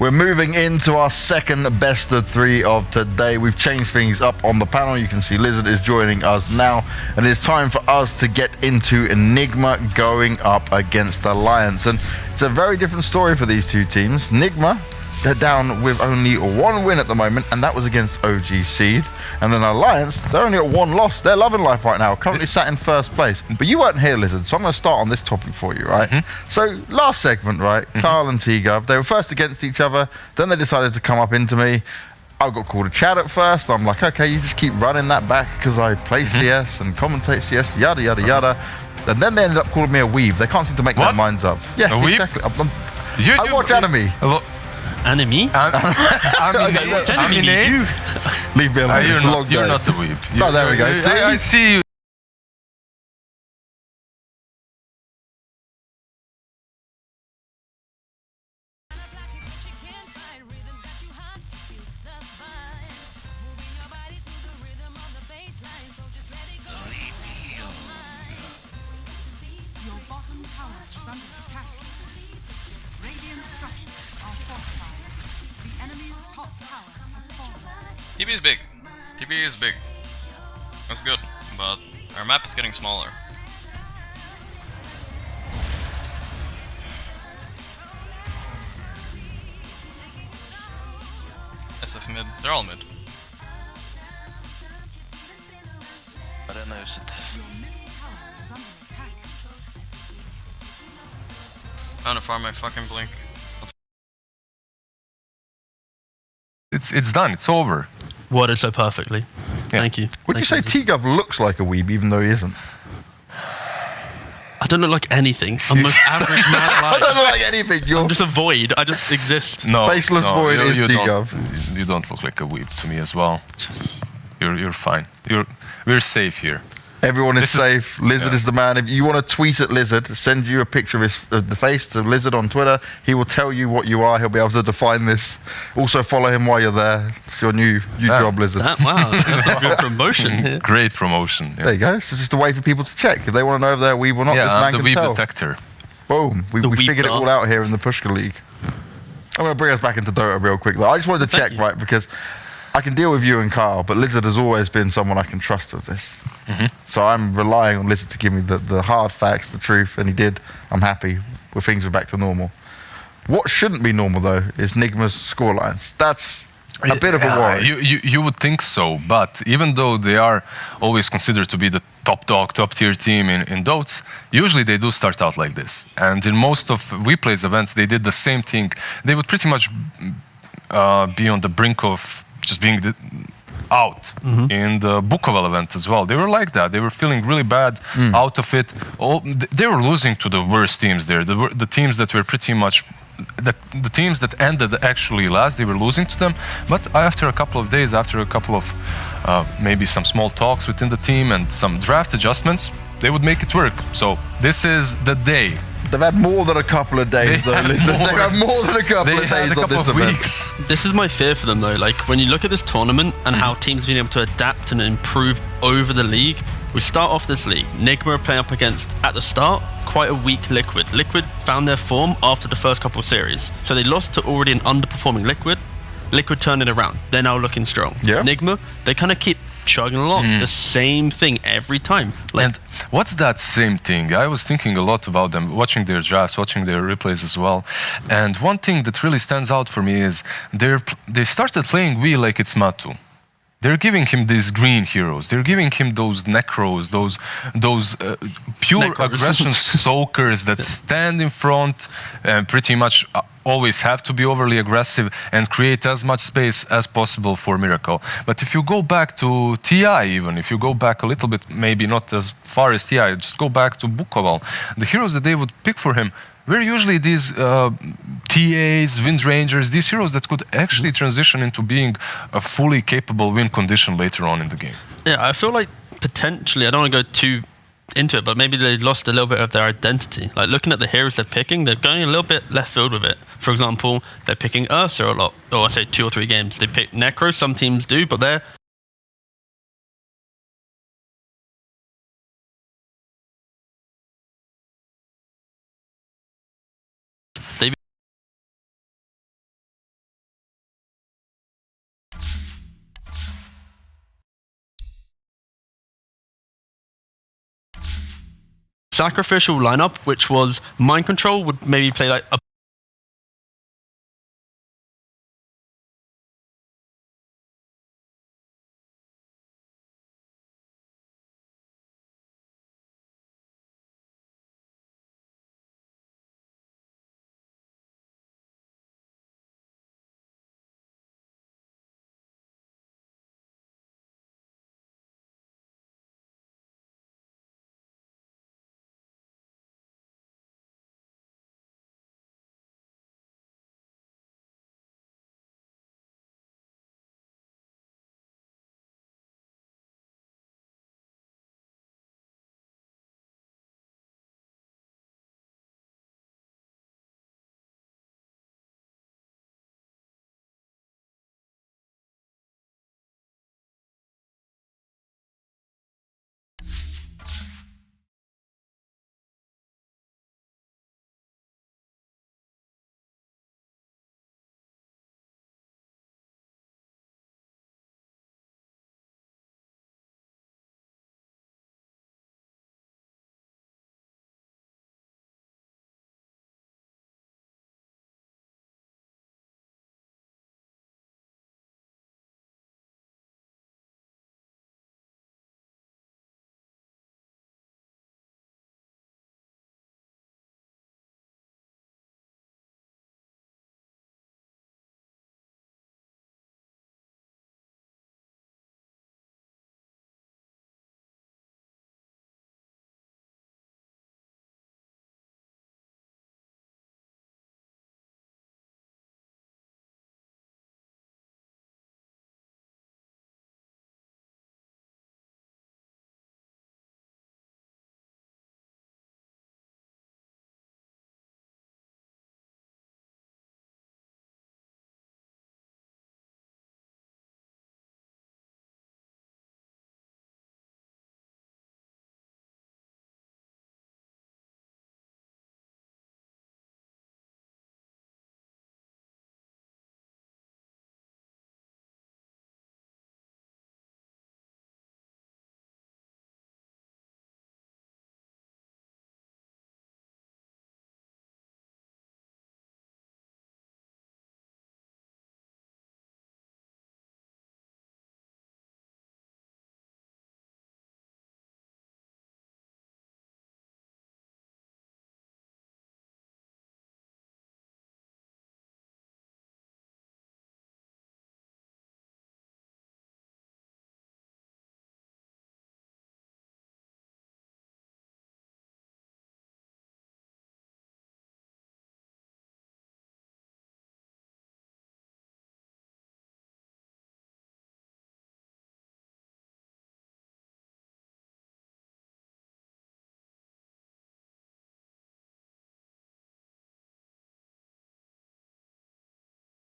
We're moving into our second best of three of today. We've changed things up on the panel. You can see Lizard is joining us now, and it's time for us to get into NIGMA going up against Alliance. And it's a very different story for these two teams. NIGMA, they're down with only one win at the moment, and that was against OG Seed. And then Alliance, they're only at one loss. They're loving life right now, currently sat in first place. But you weren't here, Lizard, so I'm going to start on this topic for you, right? So last segment, right, Carl and T-Gov, they were first against each other, then they decided to come up into me. I got called a Chad at first. I'm like, okay, you just keep running that back because I play CS and commentate CS, yada, yada, yada. And then they ended up calling me a weeb. They can't seem to make their minds up. Yeah, exactly. I watch anime. Enemy? Enemy? Leave me alone. You're not a weeb. Oh, there we go. I see you. TB is big. TB is big. That's good, but our map is getting smaller. SF mid. They're all mid. Arena use it. Found a farm my fucking blink. It's done. It's over. Worded so perfectly. Yeah. Thank you. Would you say T-Gov looks like a weeb even though he isn't? I don't look like anything. I'm the most average man alive. I don't look like anything. I'm just a void. I just exist. No, Faceless void is T-Gov. You don't look like a weeb to me as well. You're fine. We're safe here. Everyone is safe. Lizard is the man. If you want to tweet at Lizard, send you a picture of the face to Lizard on Twitter. He will tell you what you are. He'll be able to define this. Also follow him while you're there. It's your new job, Lizard. Wow, that's a good promotion. Great promotion. Yeah. There you go. It's just a way for people to check. If they want to know if they're weeb or not, this man the can weeb tell. detector. Boom. We figured it all out here in the Pushka League. I'm going to bring us back into Dota real quick, though. I just wanted to check, right, because I can deal with you and Kyle, but Lizard has always been someone I can trust with this. So I'm relying on Lizard to give me the hard facts, the truth, and he did. I'm happy with things are back to normal. What shouldn't be normal, though, is NIGMA's scorelines. That's a bit of a worry. You would think so, but even though they are always considered to be the top dog, top tier team in Dots, usually they do start out like this. And in most of WePlay's events, they did the same thing. They would pretty much be on the brink of just being out in the Bukoval event as well. They were like that. They were feeling really bad out of it. They were losing to the worst teams there. The teams that were pretty much the teams that ended actually last, they were losing to them. But after a couple of days, after a couple of maybe some small talks within the team and some draft adjustments, they would make it work. So this is the day. They've had more than a couple of days, though, Lizard. They've had more than a couple of days on this event. This is my fear for them, though. Like, when you look at this tournament and how teams have been able to adapt and improve over the league, we start off this league. NIGMA are playing up against, at the start, quite a weak Liquid. Liquid found their form after the first couple of series. So they lost to already an underperforming Liquid. Liquid turned it around. They're now looking strong. Yeah. NIGMA, they kind of keep chugging along. The same thing every time. And what's that same thing? I was thinking a lot about them, watching their drafts, watching their replays as well. And one thing that really stands out for me is they started playing Wii like it's Matu. They're giving him these green heroes. They're giving him those necros, those pure aggression soakers that stand in front and pretty much always have to be overly aggressive and create as much space as possible for Miracle. But if you go back to TI even, if you go back a little bit, maybe not as far as TI, just go back to Bukoval, the heroes that they would pick for him were usually these TAs, Wind Rangers, these heroes that could actually transition into being a fully capable win condition later on in the game. Yeah, I feel like potentially, I don't want to go too into it, but maybe they lost a little bit of their identity. Like, looking at the heroes they're picking, they're going a little bit left field with it. For example, they're picking Ursa a lot, or I say 2 or 3 games. They pick Necro, some teams do, but they're sacrificial lineup, which was Mind Control would maybe play like a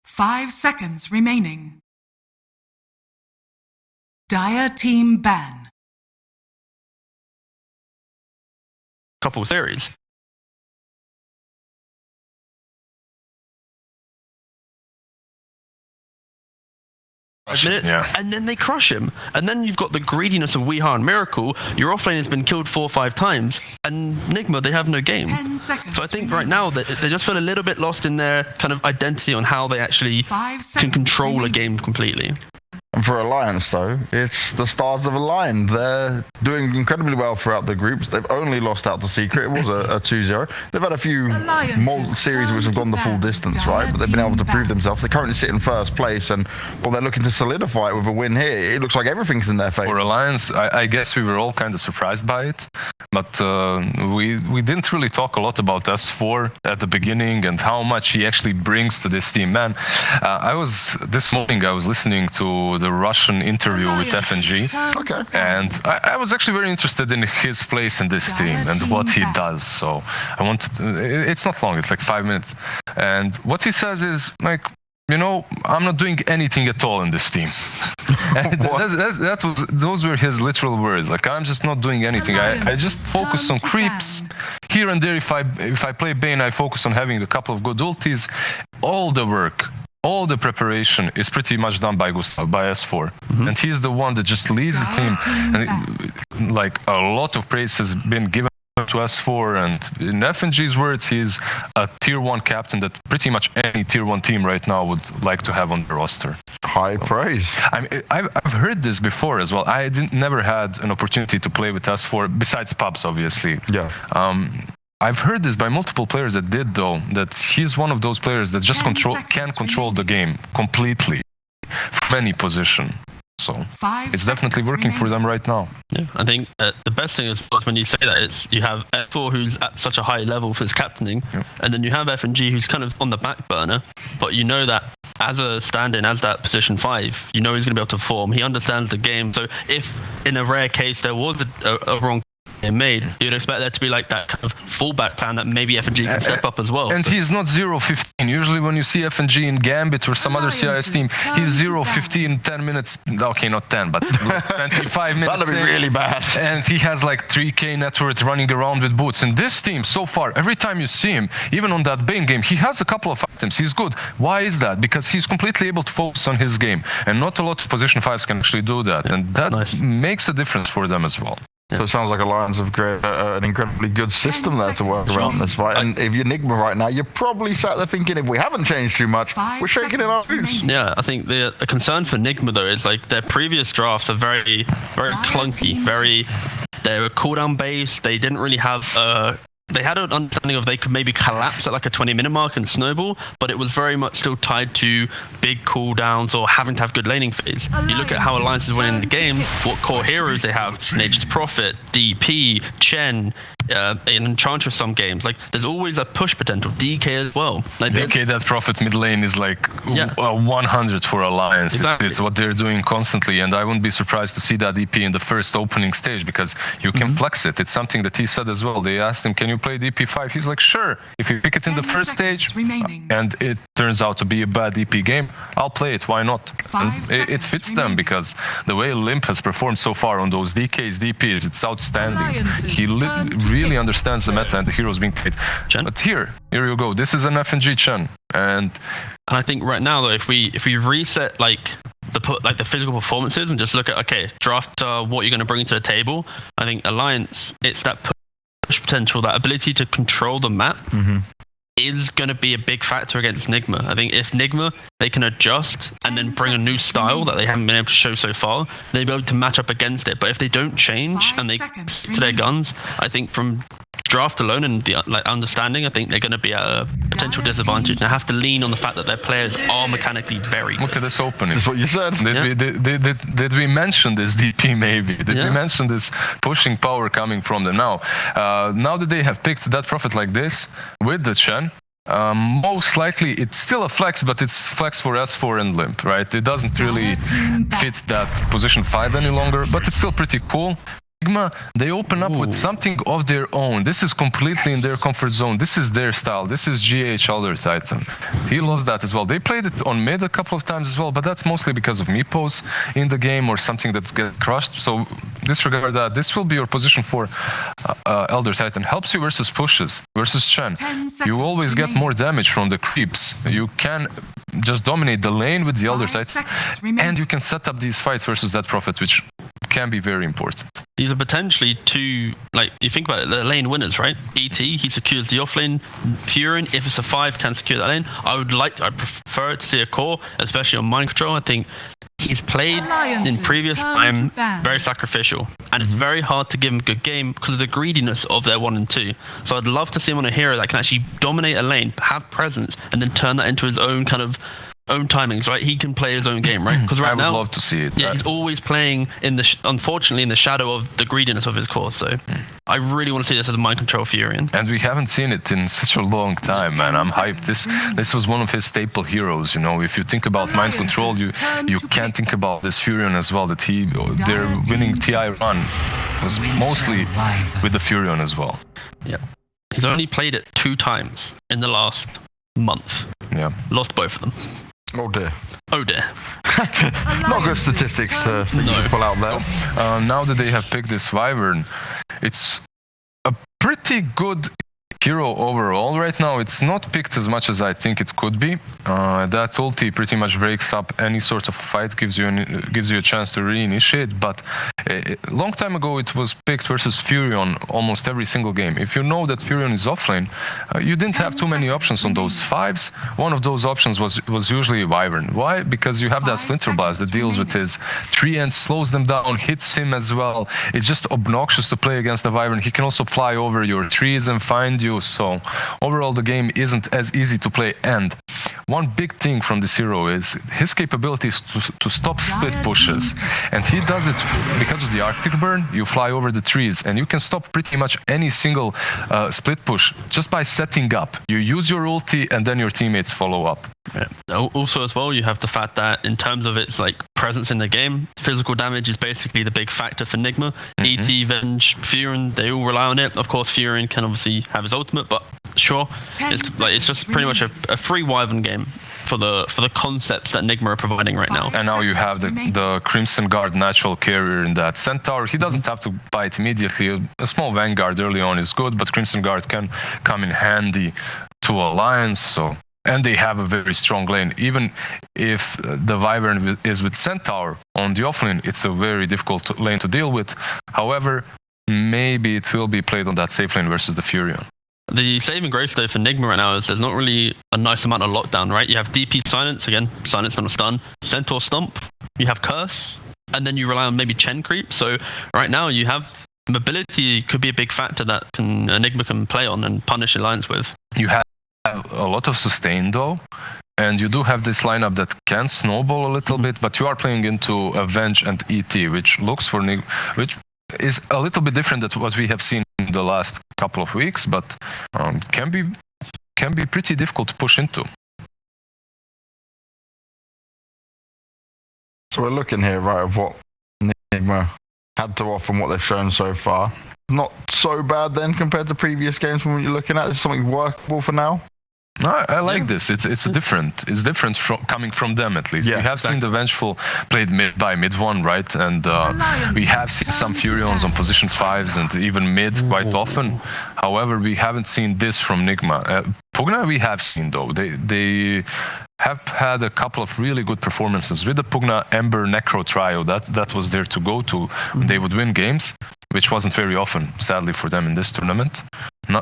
Five seconds remaining. Dire team ban. couple series. Minutes, yeah. and then they crush him. And then you've got the greediness of Weeha and Miracle. Your offlane has been killed 4 or 5 times, and NIGMA, they have no game. 10 seconds So I think right now that they just feel a little bit lost in their kind of identity on how they actually 5 can seconds control a remaining. game completely. And for Alliance, though, it's the stars of a line. They're doing incredibly well throughout the groups. They've only lost out to Secret. It was a 2-0. They've had a few series which have gone the full distance, right? But they've been able to prove themselves. They currently sit in first place, and well, they're looking to solidify it with a win here. It looks like everything's in their favor. For Alliance, I guess we were all kind of surprised by it, but we didn't really talk a lot about S4 at the beginning and how much he actually brings to this team. Man, this morning I was listening to the Russian interview with FNG, Okay. and I was actually very interested in his place in this team and what he does. So I wanted to, it's not long, it's like 5 minutes. And what he says is like, you know, I'm not doing anything at all in this team. And those were his literal words. Like, I'm just not doing anything. I just focus on creeps here and there. If I play Bane, I focus on having a couple of good ultis. All the work, all the preparation is pretty much done by Gustav, by S4. And he's the one that just leads the team. And like, a lot of praise has been given to S4, and in FNG's words, he's a tier 1 captain that pretty much any tier 1 team right now would like to have on the roster. High praise. I mean, I've heard this before as well. I never had an opportunity to play with S4, besides pubs, obviously. Yeah. I've heard this by multiple players that did, though, that he's one of those players that just can control the game completely from any position. So it's definitely working for them right now. Yeah, I think the best thing is when you say that is you have F4 who's at such a high level for his captaining, and then you have FNG who's kind of on the back burner, but you know that as a stand-in, as that position 5, you know he's going to be able to perform. He understands the game. So if in a rare case there was a wrong made, you'd expect there to be like that kind of fallback plan that maybe FNG can step up as well. And he's not 0-15. Usually when you see FNG in Gambit or some other CIS team, he's 0-15, 10 minutes, okay, not 10, but 25 minutes. That'd be really bad. And he has like 3k net worth running around with boots. And this team, so far, every time you see him, even on that Bane game, he has a couple of items. He's good. Why is that? Because he's completely able to focus on his game. And not a lot of position 5s can actually do that. And that makes a difference for them as well. So it sounds like Alliance have created an incredibly good system there to work around this fight. And if you're NIGMA right now, you're probably sat there thinking, if we haven't changed too much, we're shaking in our boots. Yeah, I think the concern for NIGMA, though, is like their previous drafts are very, very clunky, they were cooldown based. They didn't really have they had an understanding of they could maybe collapse at like a 20-minute mark and snowball, but it was very much still tied to big cooldowns or having to have good laning phase. You look at how Alliance is winning the games, what core heroes they have, Nature's Prophet, DP, Chen, Enchantress some games. Like, there's always a push potential. DK as well. Like, DK, that Prophet mid lane is like 100 for Alliance. Exactly. It's what they're doing constantly, and I wouldn't be surprised to see that DP in the first opening stage because you can flex it. It's something that he said as well. They asked him, can you play DP5? He's like, sure. If you pick it in the first stage and it turns out to be a bad DP game, I'll play it. Why not? And it fits them because the way Limp has performed so far on those DKs, DPs, it's outstanding. He really understands the meta and the heroes being played. Chen? But here you go. This is an FNG Chen. And I think right now, though, if we reset the physical performances and just look at draft what you're going to bring to the table, I think Alliance, it's that push potential, that ability to control the map is going to be a big factor against NIGMA. I think if NIGMA, they can adjust and then bring a new style that they haven't been able to show so far, they'll be able to match up against it. But if they don't change and they stick to their guns, I think from draft alone and the understanding, I think they're going to be at a potential disadvantage. And I have to lean on the fact that their players are mechanically very good. Look at this opening. That's what you said. Did we mention this DP maybe? Did we mention this pushing power coming from them? Now that they have picked that Prophet like this with the Chen, most likely it's still a flex, but it's flex for S4 and Limp, right? It doesn't really fit that position 5 any longer, but it's still pretty cool. NIGMA, they open up with something of their own. This is completely in their comfort zone. This is their style. This is GH Elder Titan. He loves that as well. They played it on mid a couple of times as well, but that's mostly because of meepos in the game or something that gets crushed. So disregard that. This will be your position for Elder Titan. Helps you versus pushes, versus Chen. You always get more damage from the creeps. You can just dominate the lane with the Elder Titan, and you can set up these fights versus that Prophet, which can be very important. These are potentially two, like, you think about it, the lane winners, right? ET, he secures the offlane. Furion, if it's a 5, can secure that lane. I prefer to see a core, especially on mind control. I think he's played in previous time very sacrificial, and it's very hard to give him a good game because of the greediness of their 1 and 2. So I'd love to see him on a hero that can actually dominate a lane, have presence, and then turn that into his own kind of own timings, right? He can play his own game, right? Because right now, I would love to see it. Yeah, he's always playing unfortunately in the shadow of the greediness of his core. So I really want to see this as a mind control Furion. And we haven't seen it in such a long time, man. I'm hyped. This was one of his staple heroes. You know, if you think about mind control, you can't think about this Furion as well. That their winning TI run was mostly with the Furion as well. Yeah, he's only played it 2 times in the last month. Yeah, lost both of them. Oh dear. Oh dear. Not good statistics to pull out there. Now that they have picked this Wyvern, it's a pretty good hero overall right now, it's not picked as much as I think it could be. That ulti pretty much breaks up any sort of fight, gives you a chance to reinitiate. But a long time ago, it was picked versus Furion almost every single game. If you know that Furion is offlane, you didn't have too many options on those 5s. One of those options was usually Wyvern. Why? Because you have that Splinter Blast that deals with his 3 ends, slows them down, hits him as well. It's just obnoxious to play against the Wyvern. He can also fly over your trees and find you. So overall, the game isn't as easy to play. And one big thing from this hero is his capabilities to stop split pushes. And he does it because of the Arctic Burn. You fly over the trees and you can stop pretty much any single split push just by setting up. You use your ulti and then your teammates follow up. Yeah. Also as well, you have the fact that in terms of its like presence in the game, physical damage is basically the big factor for NIGMA. ET, Venge, Furion, they all rely on it. Of course, Furion can obviously have his ultimate, but sure, it's just pretty much a free Wyvern game for the concepts that NIGMA are providing right now. And now you have the Crimson Guard natural carrier in that Centaur. He doesn't have to bite immediately. A small Vanguard early on is good, but Crimson Guard can come in handy to Alliance. So. And they have a very strong lane. Even if the Wyvern is with Centaur on the offlane, it's a very difficult lane to deal with. However, maybe it will be played on that safe lane versus the Furion. The saving grace though for NIGMA right now is there's not really a nice amount of lockdown, right? You have DP Silence, again, Silence not a stun, Centaur Stomp, you have Curse, and then you rely on maybe Chen Creep. So right now you have mobility could be a big factor that Enigma can play on and punish Alliance with. You have a lot of sustain though, and you do have this lineup that can snowball a little bit, but you are playing into Avenge and ET, which looks for which is a little bit different than what we have seen in the last couple of weeks, but can be pretty difficult to push into. So we're looking here, right, of what NIGMA had to offer and what they've shown so far. Not so bad then compared to previous games when you're looking at. Is something workable for now? I like this. It's different from coming from them at least. Yeah, we have seen the Vengeful played mid by mid one, right? And we have seen some Furions on position 5s and even mid quite often. However, we haven't seen this from NIGMA. Pugna we have seen though. They have had a couple of really good performances with the Pugna Ember Necro trio. That was there to go to. They would win games, which wasn't very often, sadly, for them in this tournament.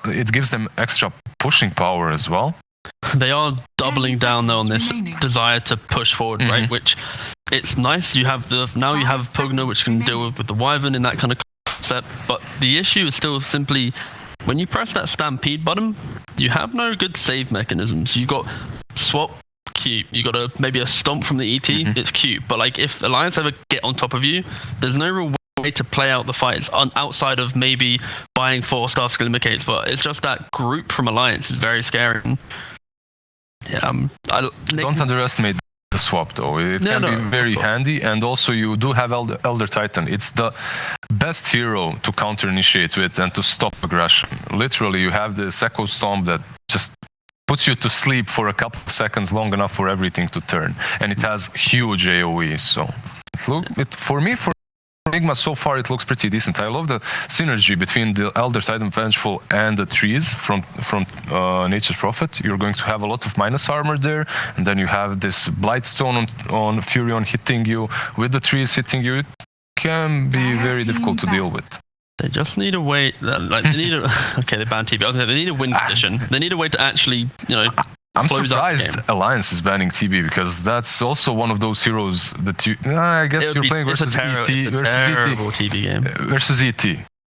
It gives them extra pushing power as well. They are doubling down though on this desire to push forward, right? Which it's nice. You have now you have Pugna, which can deal with the Wyvern in that kind of concept. But the issue is still simply when you press that Stampede button, you have no good save mechanisms. You got swap. Cute. You got maybe a stomp from the ET. It's cute, but like if Alliance ever get on top of you, there's no real way to play out the fights outside of maybe buying 4-star skill indicates. But it's just that group from Alliance is very scary. Yeah, don't underestimate the swap though. It can be very handy, and also you do have Elder Titan. It's the best hero to counter initiate with and to stop aggression. Literally, you have this Echo Stomp that just puts you to sleep for a couple of seconds, long enough for everything to turn. And it has huge AoE, so for NIGMA so far it looks pretty decent. I love the synergy between the Elder Titan Vengeful and the trees from Nature's Prophet. You're going to have a lot of minus armor there, and then you have this Blightstone on Furion hitting you, with the trees hitting you. It can be very difficult to deal with. They just need a way. Like they need okay, they banned TB. They need a win condition. They need a way to actually, I'm surprised Alliance is banning TB because that's also one of those heroes that I guess you're playing versus ET. Terrible TB game. Versus ET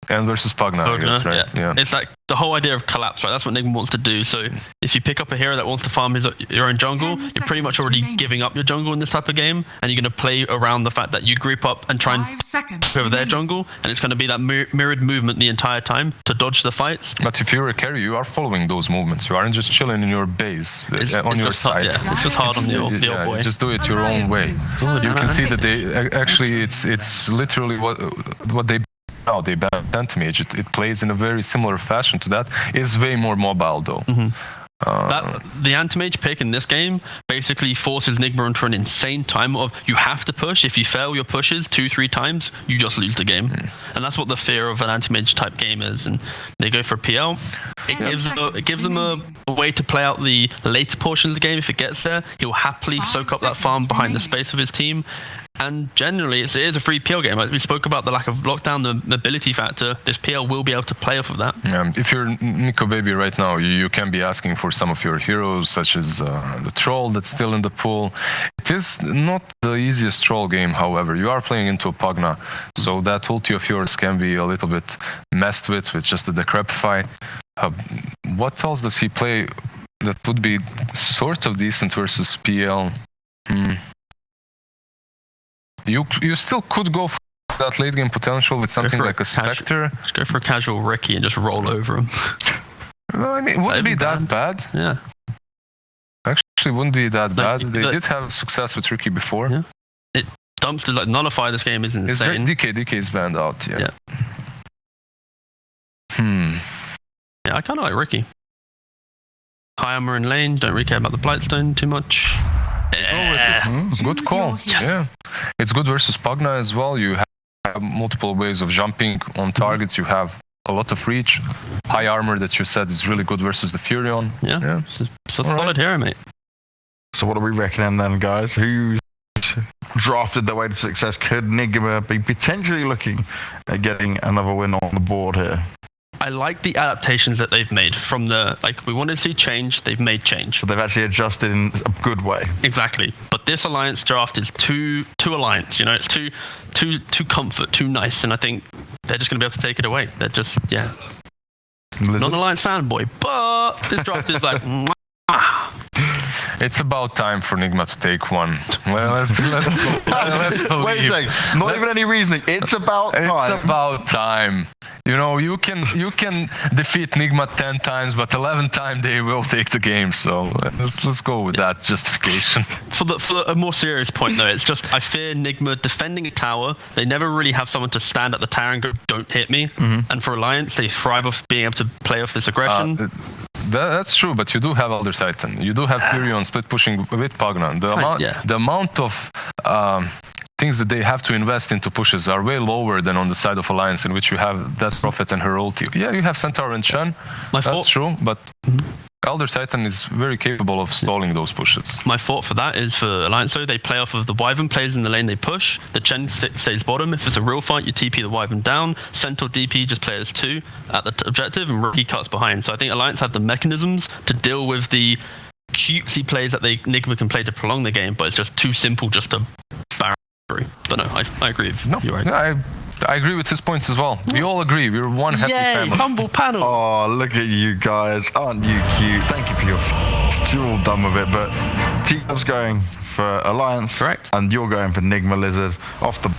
and versus Pugna, I guess, right? Yeah. It's like the whole idea of collapse, right? That's what NIGMA wants to do. So if you pick up a hero that wants to farm your own jungle, you're pretty much already giving up your jungle in this type of game, and you're going to play around the fact that you group up and try and over their jungle, and it's going to be that mirrored movement the entire time to dodge the fights. But if you're a carry, you are following those movements. You aren't just chilling in your base on your side. It's just hard on the old boy. Just do it your own way. You can see that they actually it's literally what they. Now they ban Phantom Mage. It plays in a very similar fashion to that. It's way more mobile though. The anti-mage pick in this game basically forces NIGMA into an insane time of you have to push. If you fail your pushes 2-3 times, you just lose the game. And that's what the fear of an anti-mage type game is. And they go for PL. It gives them a way to play out the later portions of the game. If it gets there, he'll happily soak up that farm behind the space of his team. And generally, it is a free PL game. Like we spoke about the lack of lockdown, the mobility factor. This PL will be able to play off of that. If you're Nico Baby right now, you can be asking for some of your heroes, such as the Troll that's still in the pool. It is not the easiest Troll game, however. You are playing into a Pugna, so that ulti of yours can be a little bit messed with just the Decrepify. What else does he play that would be sort of decent versus PL? You still could go for that late game potential with something like a Spectre. Just go for a casual Ricky and just roll over him. Well, I mean, it wouldn't be that bad. Yeah. Actually, wouldn't be that bad. They did have success with Ricky before. Yeah. Dumpsters like nullify this game is insane. DK is banned out, yeah. Yeah, I kind of like Ricky. High armor in lane, don't really care about the Blightstone too much. Good call. Yeah, it's good versus Pugna as well. You have multiple ways of jumping on targets. You have a lot of reach. High armor that you said is really good versus the Furion. Yeah. It's a solid hero, mate. So what are we reckoning then, guys? Who's drafted their way to success? Could NIGMA be potentially looking at getting another win on the board here? I like the adaptations that they've made from we wanted to see change, they've made change. So they've actually adjusted in a good way. Exactly. But this alliance draft is too alliance, it's too comfort, too nice, and I think they're just going to be able to take it away. They're just, not an alliance fanboy, but this draft is like, It's about time for NIGMA to take one. Well, let's go. Wait a second. Not even any reasoning. It's about time. It's about time. You can defeat NIGMA 10 times, but 11th time they will take the game. So let's go with that justification. For a more serious point, though, it's just I fear NIGMA defending a tower. They never really have someone to stand at the tower and go, "Don't hit me." And for Alliance, they thrive off being able to play off this aggression. That's true, but you do have Elder Titan. You do have Furion split pushing with Pugna. The amount of things that they have to invest into pushes are way lower than on the side of Alliance, in which you have that Prophet and her ulti. Yeah, you have Centaur and Chen. That's true, but Elder Titan is very capable of stalling those pushes. My thought for that is for Alliance, though, they play off of the Wyvern plays in the lane they push. The Chen stays bottom. If it's a real fight, you TP the Wyvern down. Centaur DP just play as 2 at the objective, and Ricky cuts behind. So I think Alliance have the mechanisms to deal with the cutesy plays that NIGMA can play to prolong the game, but it's just too simple just to barrier. But no, I agree with you. Right. I agree with his points as well. We all agree. We're one happy family. Humble panel. Oh, look at you guys. Aren't you cute? Thank you for your You're all done with it, but T-Dub's going for Alliance. Correct. And you're going for NIGMA Lizard off the...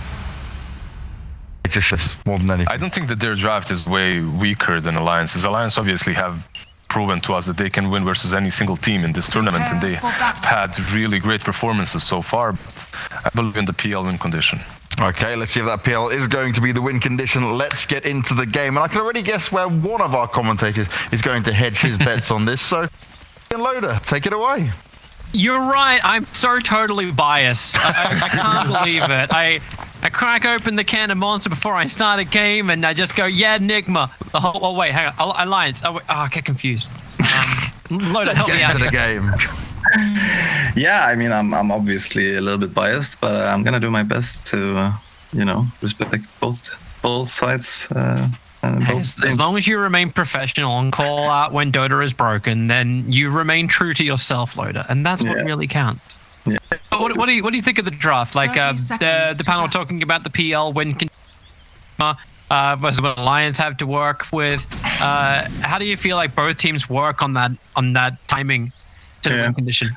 Just more than anything. I don't think that their draft is way weaker than Alliance's. Alliance obviously have proven to us that they can win versus any single team in this tournament, and they have had really great performances so far. I believe in the PL win condition. Okay, let's see if that PL is going to be the win condition. Let's get into the game. And I can already guess where one of our commentators is going to hedge his bets on this. So, Loader, take it away. You're right. I'm so totally biased. I can't believe it. I crack open the can of Monster before I start a game, and I just go, yeah, NIGMA. The whole. Oh wait, hang on. Alliance. I get confused. Loader, help me out. Get into the game. Yeah, I mean, I'm obviously a little bit biased, but I'm gonna do my best to, respect both sides. As long as you remain professional and call out when Dota is broken, then you remain true to yourself, Loader, and that's what really counts. Yeah. What do you think of the draft? Like the panel talking about the PL win versus what Alliance have to work with. How do you feel like both teams work on that timing to the win condition?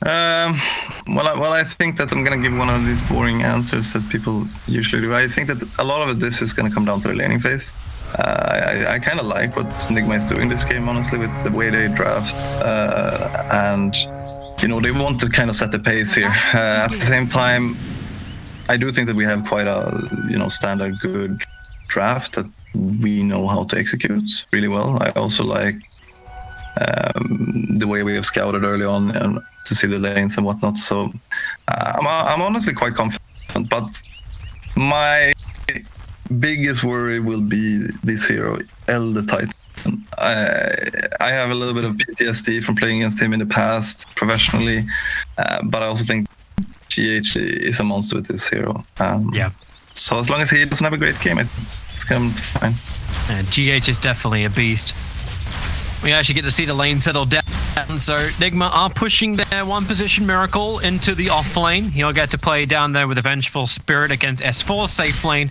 Well, I think that I'm gonna give one of these boring answers that people usually do. I think that a lot of this is gonna come down to the laning phase. I kind of like what NIGMA is doing this game, honestly, with the way they draft, and they want to kind of set the pace here. At the same time, I do think that we have quite a standard good draft that we know how to execute really well. I also like the way we have scouted early on and to see the lanes and whatnot. So I'm honestly quite confident, but my biggest worry will be this hero, Elder Titan. I have a little bit of PTSD from playing against him in the past professionally, but I also think GH is a monster with this hero. Yeah. So as long as he doesn't have a great game, it's going to be fine. And GH is definitely a beast. We actually get to see the lane settle down. So NIGMA are pushing their one position Miracle into the off lane. He'll get to play down there with a Vengeful Spirit against S4 safe lane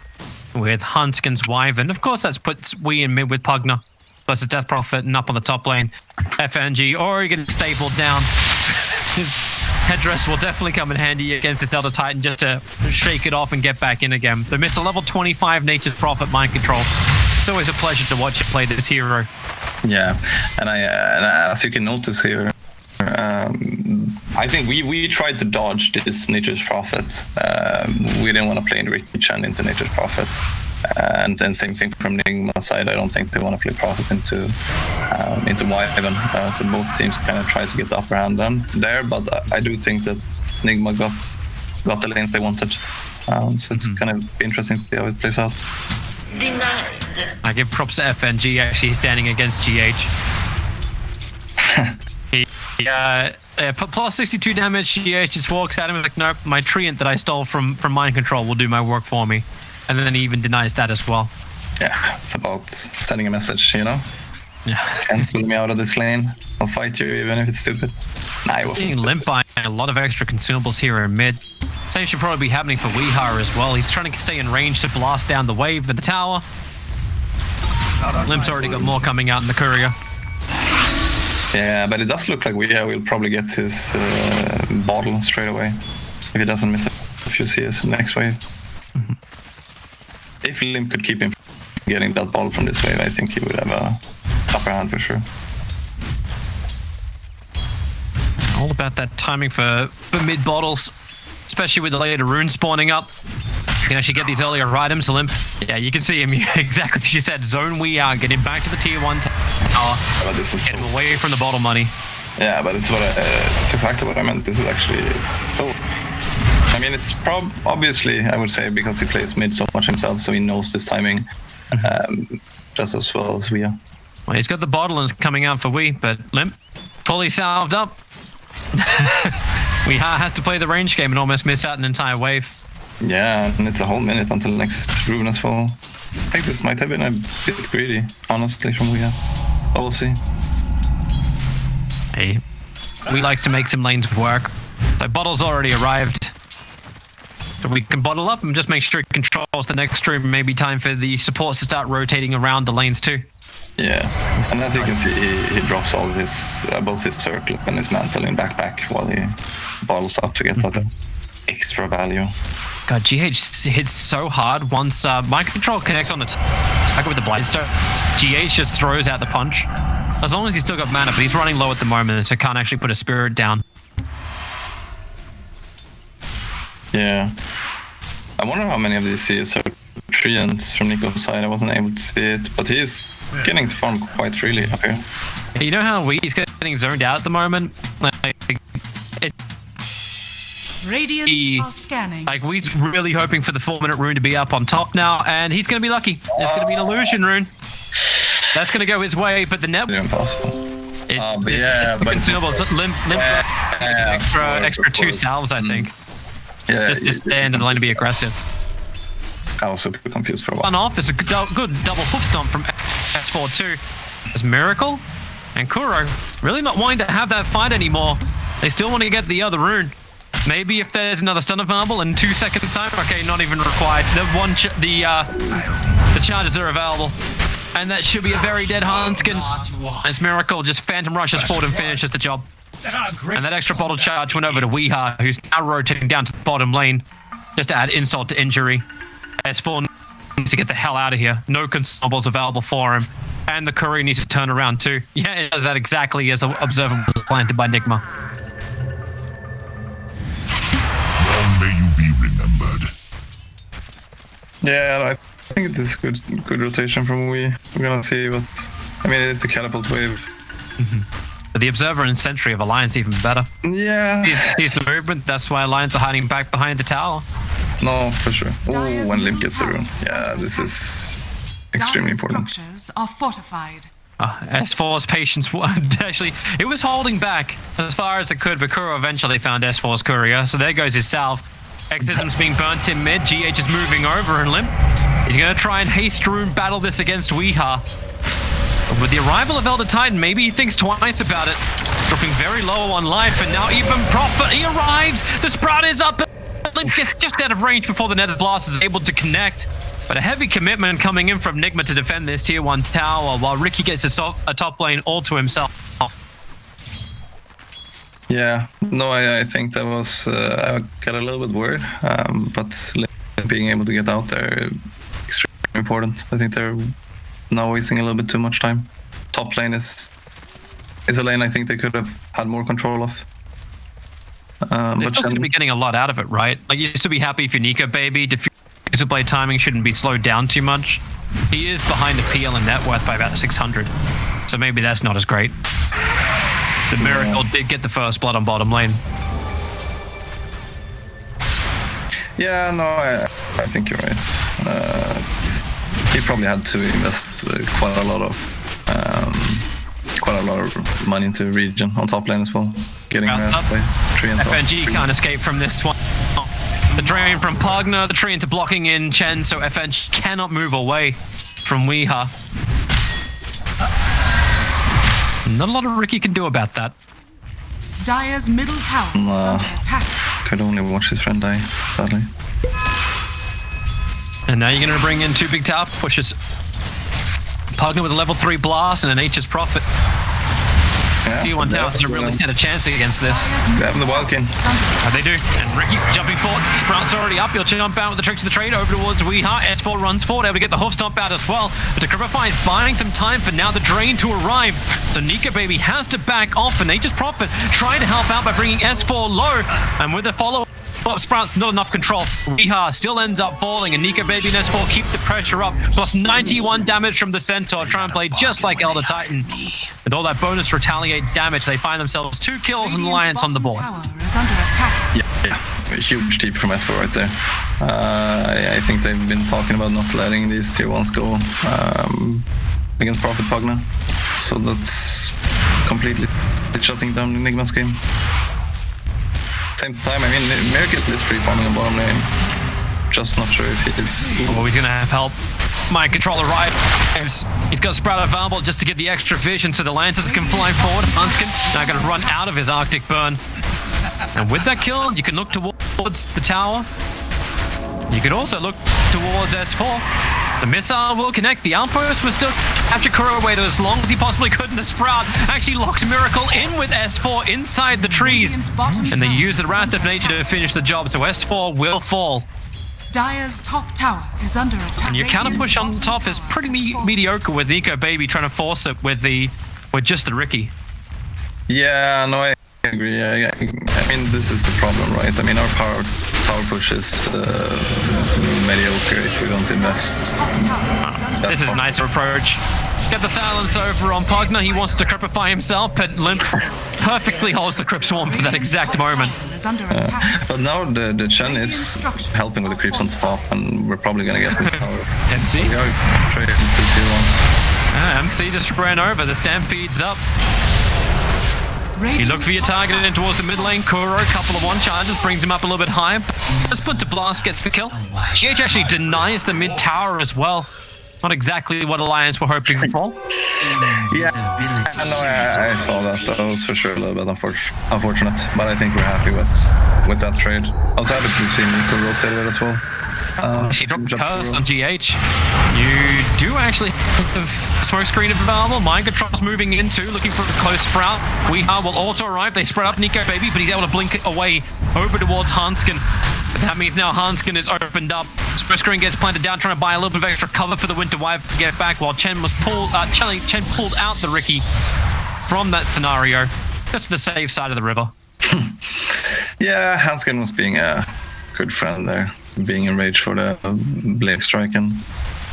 with Hunt against Wyvern. Of course, that puts we in mid with Pugna versus Death Prophet, and up on the top lane, FNG already getting stapled down. His headdress will definitely come in handy against this Elder Titan just to shake it off and get back in again. They missed a level 25 Nature's Prophet mind control. It's always a pleasure to watch you play this hero. Yeah, and as you can notice here, I think we tried to dodge this Nature's Prophet. We didn't want to play in Richan into Nature's Prophet. And then same thing from NIGMA's side. I don't think they want to play Prophet into Wyvern. So both teams kind of tried to get the upper hand there, but I do think that NIGMA got the lanes they wanted. So it's kind of interesting to see how it plays out. I give props to FNG actually standing against GH. Plus 62 damage, GH just walks at him like, nope, my treant that I stole from mind control will do my work for me. And then he even denies that as well. Yeah, it's about sending a message, you know? Yeah. Can't pull me out of this lane. I'll fight you even if it's stupid. Nah, it wasn't stupid. Limp buying a lot of extra consumables here in mid. Same should probably be happening for Weehar as well. He's trying to stay in range to blast down the wave in the tower. Limp's already got more coming out in the courier. Yeah, but it does look like Weehar will probably get his bottle straight away. If he doesn't miss a few CS in the next wave. Mm-hmm. If Limp could keep him from getting that ball from this wave, I think he would have a upper hand for sure. All about that timing for mid bottles, especially with the later rune spawning up. You can actually get these earlier items. Limp, yeah, you can see him exactly. She said, "Zone we are, get him back to the tier 1 tower, get him away from the bottle money." Yeah, but it's exactly what I meant. This is actually so. I mean, it's obviously, I would say, because he plays mid so much himself, so he knows this timing just as well as we are. Well, he's got the bottle and it's coming out for but Limp, fully salved up. We has to play the range game and almost miss out an entire wave. Yeah, and it's a whole minute until next rune as well. I think this might have been a bit greedy, honestly, from Weehar. But we'll see. Hey, we like to make some lanes work. So bottle's already arrived. So we can bottle up and just make sure it controls the next room. Maybe time for the supports to start rotating around the lanes too. Yeah, and as you can see, he drops all his, both his circle and his mantle in backpack while he bottles up to get that extra value. God, GH hits so hard once mind control connects on the target with the Blightstone. GH just throws out the punch. As long as he's still got mana, but he's running low at the moment, so can't actually put a spirit down. Yeah. I wonder how many of these CS are treants from Nico's side. I wasn't able to see it, but he's getting to farm quite freely up here. You know how he's getting zoned out at the moment? Radiant are scanning. Like, we're really hoping for the 4-minute rune to be up on top now, and he's going to be lucky. There's going to be an illusion rune. That's going to go his way, but the net... Impossible. Limp extra 2 salves, I think. Yeah, just stand in the lane to be aggressive. I was super confused for a while. One off is a good double hoof stomp from S4 too. There's Miracle and Kuro really not wanting to have that fight anymore. They still want to get the other rune. Maybe if there's another stun of marble in 2 seconds time. Okay, not even required. The charges are available. And that should be a very dead Hanskin. As Miracle just phantom rushes forward and finishes the job. And that extra bottle charge went over to Weehar, who's now rotating down to the bottom lane, just to add insult to injury. S4 needs to get the hell out of here. No consumables available for him. And the courier needs to turn around too. Yeah, it does that exactly as the observer was planted by NIGMA. Long may you be remembered. Yeah, I think it is good rotation from We're gonna see what... I mean, it is the catapult wave. But the Observer and Sentry of Alliance even better. Yeah. Sees the movement, that's why Alliance are hiding back behind the tower. No, for sure. Oh, when Limp gets the rune. Yeah, this is extremely Dire's important. structures are fortified. S4's patience actually, it was holding back as far as it could, but Kuro eventually found S4's courier, so there goes his salve. Exorcism's being burnt in mid, GH is moving over, and Limp, he's going to try and haste rune battle this against Weeha. But with the arrival of Elder Titan, maybe he thinks twice about it. Dropping very low on life, and now even Prophet, he arrives! The Sprout is up, and Limp gets just out of range before the Nether Blast is able to connect. But a heavy commitment coming in from NIGMA to defend this tier 1 tower, while Ricky gets a top lane all to himself. Yeah, no, I think that was... I got a little bit worried, but being able to get out there extremely important. I think they're now wasting a little bit too much time. Top lane is a lane I think they could have had more control of. They're still going to be getting a lot out of it, right? Like, you used to be happy if you're Nico, baby. Diffuser blade timing shouldn't be slowed down too much. He is behind the PL in net worth by about 600, so maybe that's not as great. The Miracle did get the first blood on bottom lane. Yeah, no, I think you're right. He probably had to invest quite a lot of money into region on top lane as well. Getting harassed by tree and top. FNG can't escape from this one. The drain from Pugna, the tree into blocking in Chen, so FNG cannot move away from Weeha. Not a lot of Ricky can do about that. Dire's middle tower is under attack. Could only watch his friend die, sadly. And now you're going to bring in 2 big tower pushes. Pugna with a level 3 blast and an H's Prophet. Yeah, Tier 1 towers don't really stand a chance against this. They have the Wildkin. They do. And Ricky jumping forward. Sprout's already up. He'll jump out with the tricks of the trade over towards Weeha. S4 runs forward, able to get the hoof stomp out as well. But Decrypify is buying some time for now the drain to arrive. So Nika Baby has to back off, and Nature's Prophet trying to help out by bringing S4 low. And with the follow Sprout's not enough control. Weeha still ends up falling, and Nika Baby and S4 keep the pressure up. Plus 91 damage from the Centaur. Try and play just like Elder Titan. With all that bonus retaliate damage, they find themselves 2 kills and Alliance on the board. Yeah, a huge TP from S4 right there. I think they've been talking about not letting these tier 1s go against Prophet Pugna. So that's completely shutting down the NIGMA's game. Same time, I mean, Miracle is free farming on bottom lane. Just not sure if he is... Oh, he's gonna have help. Mind Control arrives. He's got Sprout available just to get the extra vision so the Lancers can fly forward. Hanskin now gonna run out of his Arctic Burn. And with that kill, you can look towards the tower. You could also look towards S4. The missile will connect. The outpost was still capture Kuro waited as long as he possibly could, and the Sprout actually locks Miracle in with S4 inside the trees. And they use the Wrath of Nature to finish the job, so S4 will fall. Dire's top tower is under attack. And your counter push on top is pretty mediocre with Nico Baby trying to force it with just the Ricky. Yeah, no, I agree. I mean, this is the problem, right? I mean, our tower push is mediocre if we don't invest. This is a nicer approach. Get the silence over on Pugna. He wants to cripify himself, but Limp perfectly holds the Crypt Swarm for that exact moment. But now the Chen is helping with the creeps on top, and we're probably gonna get the tower. MC? We are trading 2 tier 1s. MC just ran over. The Stampede's up. You look for your target in towards the mid lane. Kuro, a couple of 1 charges, brings him up a little bit higher. Splinter Blast gets the kill. GH actually denies the mid tower as well. Not exactly what Alliance were hoping for. Yeah, I saw that. That was for sure a little bit unfortunate, but I think we're happy with that trade. I was happy to see Nico rotate it as well. She dropped curse on GH. You do actually have smoke screen available. Mind Control's moving in too, looking for a close Sprout. Weeha will also arrive. They spread up Nico Baby, but he's able to blink it away over towards Hanskin. But that means now Hanskin is opened up. Smoke screen gets planted down, trying to buy a little bit of extra cover for the Winter Wife to get back, while Chen was pulled out the Ricky from that scenario. That's the safe side of the river. Yeah, Hanskin was being a good friend there, being enraged for the Blade Strike and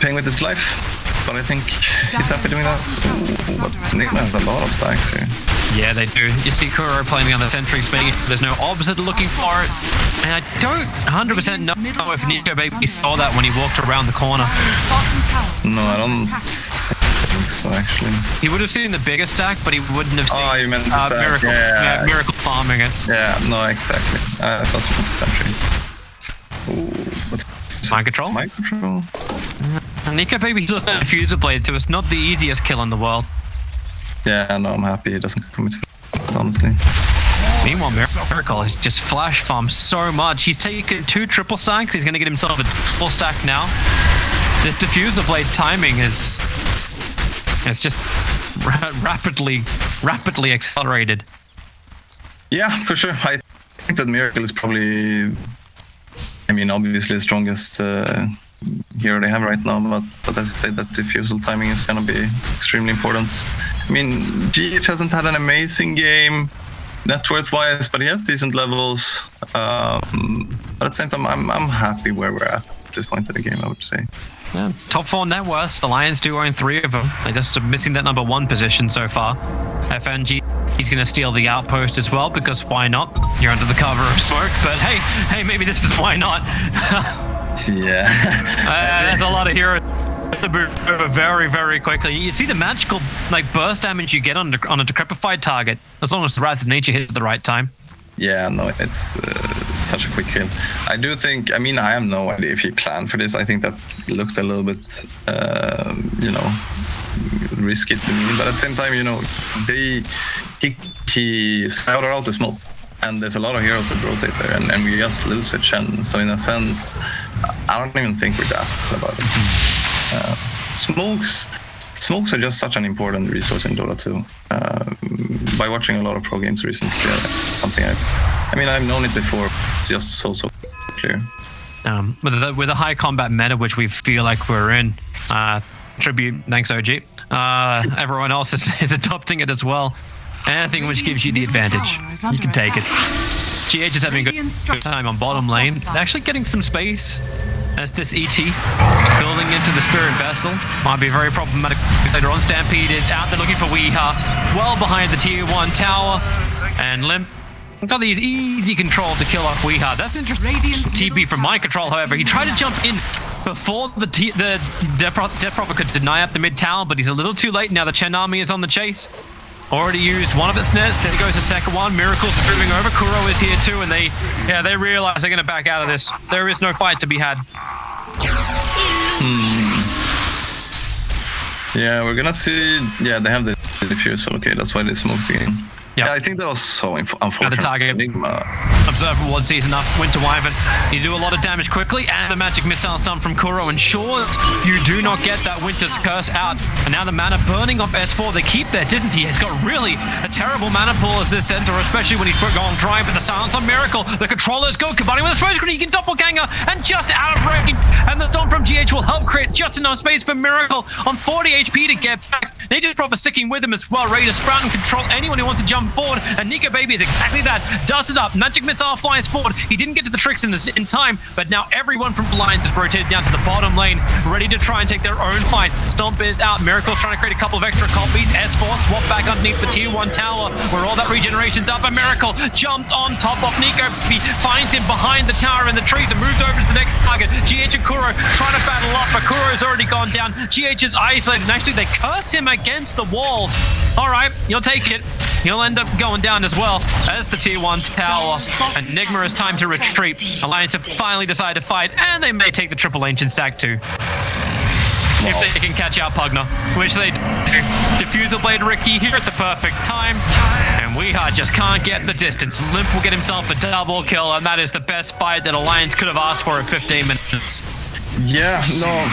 paying with his life. but I think he's happy doing that. Ooh, but NIGMA has a lot of stacks here. Yeah, they do. You see Kuro playing on the sentry speed. There's no opposite looking for it. And I don't 100% know if Nico Baby saw that when he walked around the corner. No, I don't think so, actually. He would have seen the bigger stack, but he wouldn't have seen you meant the stack. Miracle, Miracle farming it. Yeah, no, exactly. I thought it was the sentry. Ooh, but... Mind control? Mind control. Nico Baby doesn't have a fuser blade, so it's not the easiest kill in the world. Yeah, no, I'm happy he doesn't commit to it, honestly. Meanwhile, Miracle has just flash farmed so much. He's taken 2 triple stacks. He's going to get himself a triple stack now. This diffuser blade timing is... It's just rapidly accelerated. Yeah, for sure. I think that Miracle is probably... I mean, obviously the strongest hero they have right now, but as I say, that diffusal timing is going to be extremely important. I mean, GH hasn't had an amazing game net worth-wise, but he has decent levels. But at the same time, I'm happy where we're at this point of the game, I would say. Yeah, top 4 net worths. The Lions do own 3 of them. They're just missing that number 1 position so far. FNG, he's going to steal the outpost as well, because why not? You're under the cover of smoke, but hey, maybe this is why not. Yeah. That's a lot of heroes. Very, very quickly. You see the magical burst damage you get on a decrepified target, as long as the Wrath of Nature hits at the right time. Yeah, no, it's such a quick kill. I do think, I mean, I have no idea if he planned for this. I think that looked a little bit, risky to me. But at the same time, he scouted out the smoke. And there's a lot of heroes that rotate there, and we just lose a chance. So in a sense, I don't even think we're that about it. Smokes are just such an important resource in Dota 2. By watching a lot of pro games recently, something I've known it before. It's just so clear. With a high combat meta, which we feel like we're in, tribute, thanks OG. Everyone else is adopting it as well. Anything which gives you the advantage, you can take it. GH is having a good time on bottom lane. They're actually getting some space as this ET building into the Spirit Vessel. Might be very problematic later on. Stampede is out. They're looking for Weeha. Well behind the tier 1 tower. And Limp got the easy control to kill off Weeha. That's interesting. TP from Mind Control, however. He tried to jump in before the Death Prophet could deny up the mid tower, but he's a little too late. Now the Chen army is on the chase. Already used one of its nets. There goes the second one. Miracle's moving over. Kuro is here too, and they realize they're going to back out of this. There is no fight to be had. Yeah, we're gonna see. Yeah, they have the diffusal. Okay, that's why they smoked again. Yeah, I think that was so unfortunate. The target. Observer Ward sees enough. Winter Wyvern. You do a lot of damage quickly, and the magic missiles done from Kuro ensures you do not get that Winter's Curse out. And now the mana burning off S4. They keep their distance. He has got really a terrible mana pool as this center, especially when he's gone dry. But the silence on Miracle. The controllers go combining with a Smoke Screen. He can doppelganger and just out of range. And the Dawn from GH will help create just enough space for Miracle on 40 HP to get back. Nature's Prophet sticking with him as well, ready to sprout and control anyone who wants to jump forward. And Nico Baby is exactly that. Does it up. Magic Missile flies forward. He didn't get to the tricks in time, but now everyone from Alliance is rotated down to the bottom lane, ready to try and take their own fight. Stomp is out. Miracle's trying to create a couple of extra copies. S4 swap back underneath the tier 1 tower, where all that regeneration's up. And Miracle jumped on top of Nico. He finds him behind the tower in the trees and moves over to the next target. GH and Kuro trying to battle up, but Kuro's already gone down. GH is isolated, and actually they curse him against the wall. All right, you'll take it. He'll end up going down as well as the tier 1 tower. And NIGMA is time to retreat. Alliance have finally decided to fight, and they may take the triple ancient stack too. If they can catch out Pugner, which they do. Diffusal Blade Ricky here at the perfect time. And Weeha just can't get the distance. Limp will get himself a double kill, and that is the best fight that Alliance could have asked for at 15 minutes. Yeah, no,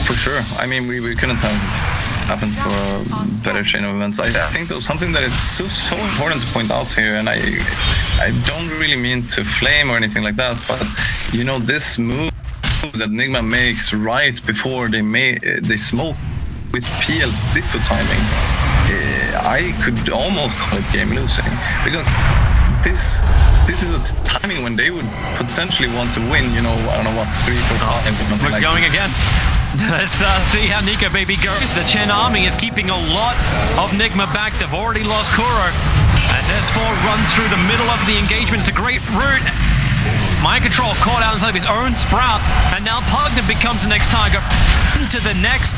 for sure. I mean, we couldn't have happened for a better chain of events. I think there was something that is so important to point out here, and I don't really mean to flame or anything like that, but this move that NIGMA makes right before they smoke with PL's diffu timing, I could almost call it game losing, because this is a timing when they would potentially want to win, I don't know what, 3, 4, 5. We're going again. Let's see how Nico Baby goes. The Chen army is keeping a lot of NIGMA back. They've already lost Kuro. As S4 runs through the middle of the engagement, it's a great route. Mind Control caught out inside of his own Sprout, and now Pugna becomes the next target. To the next,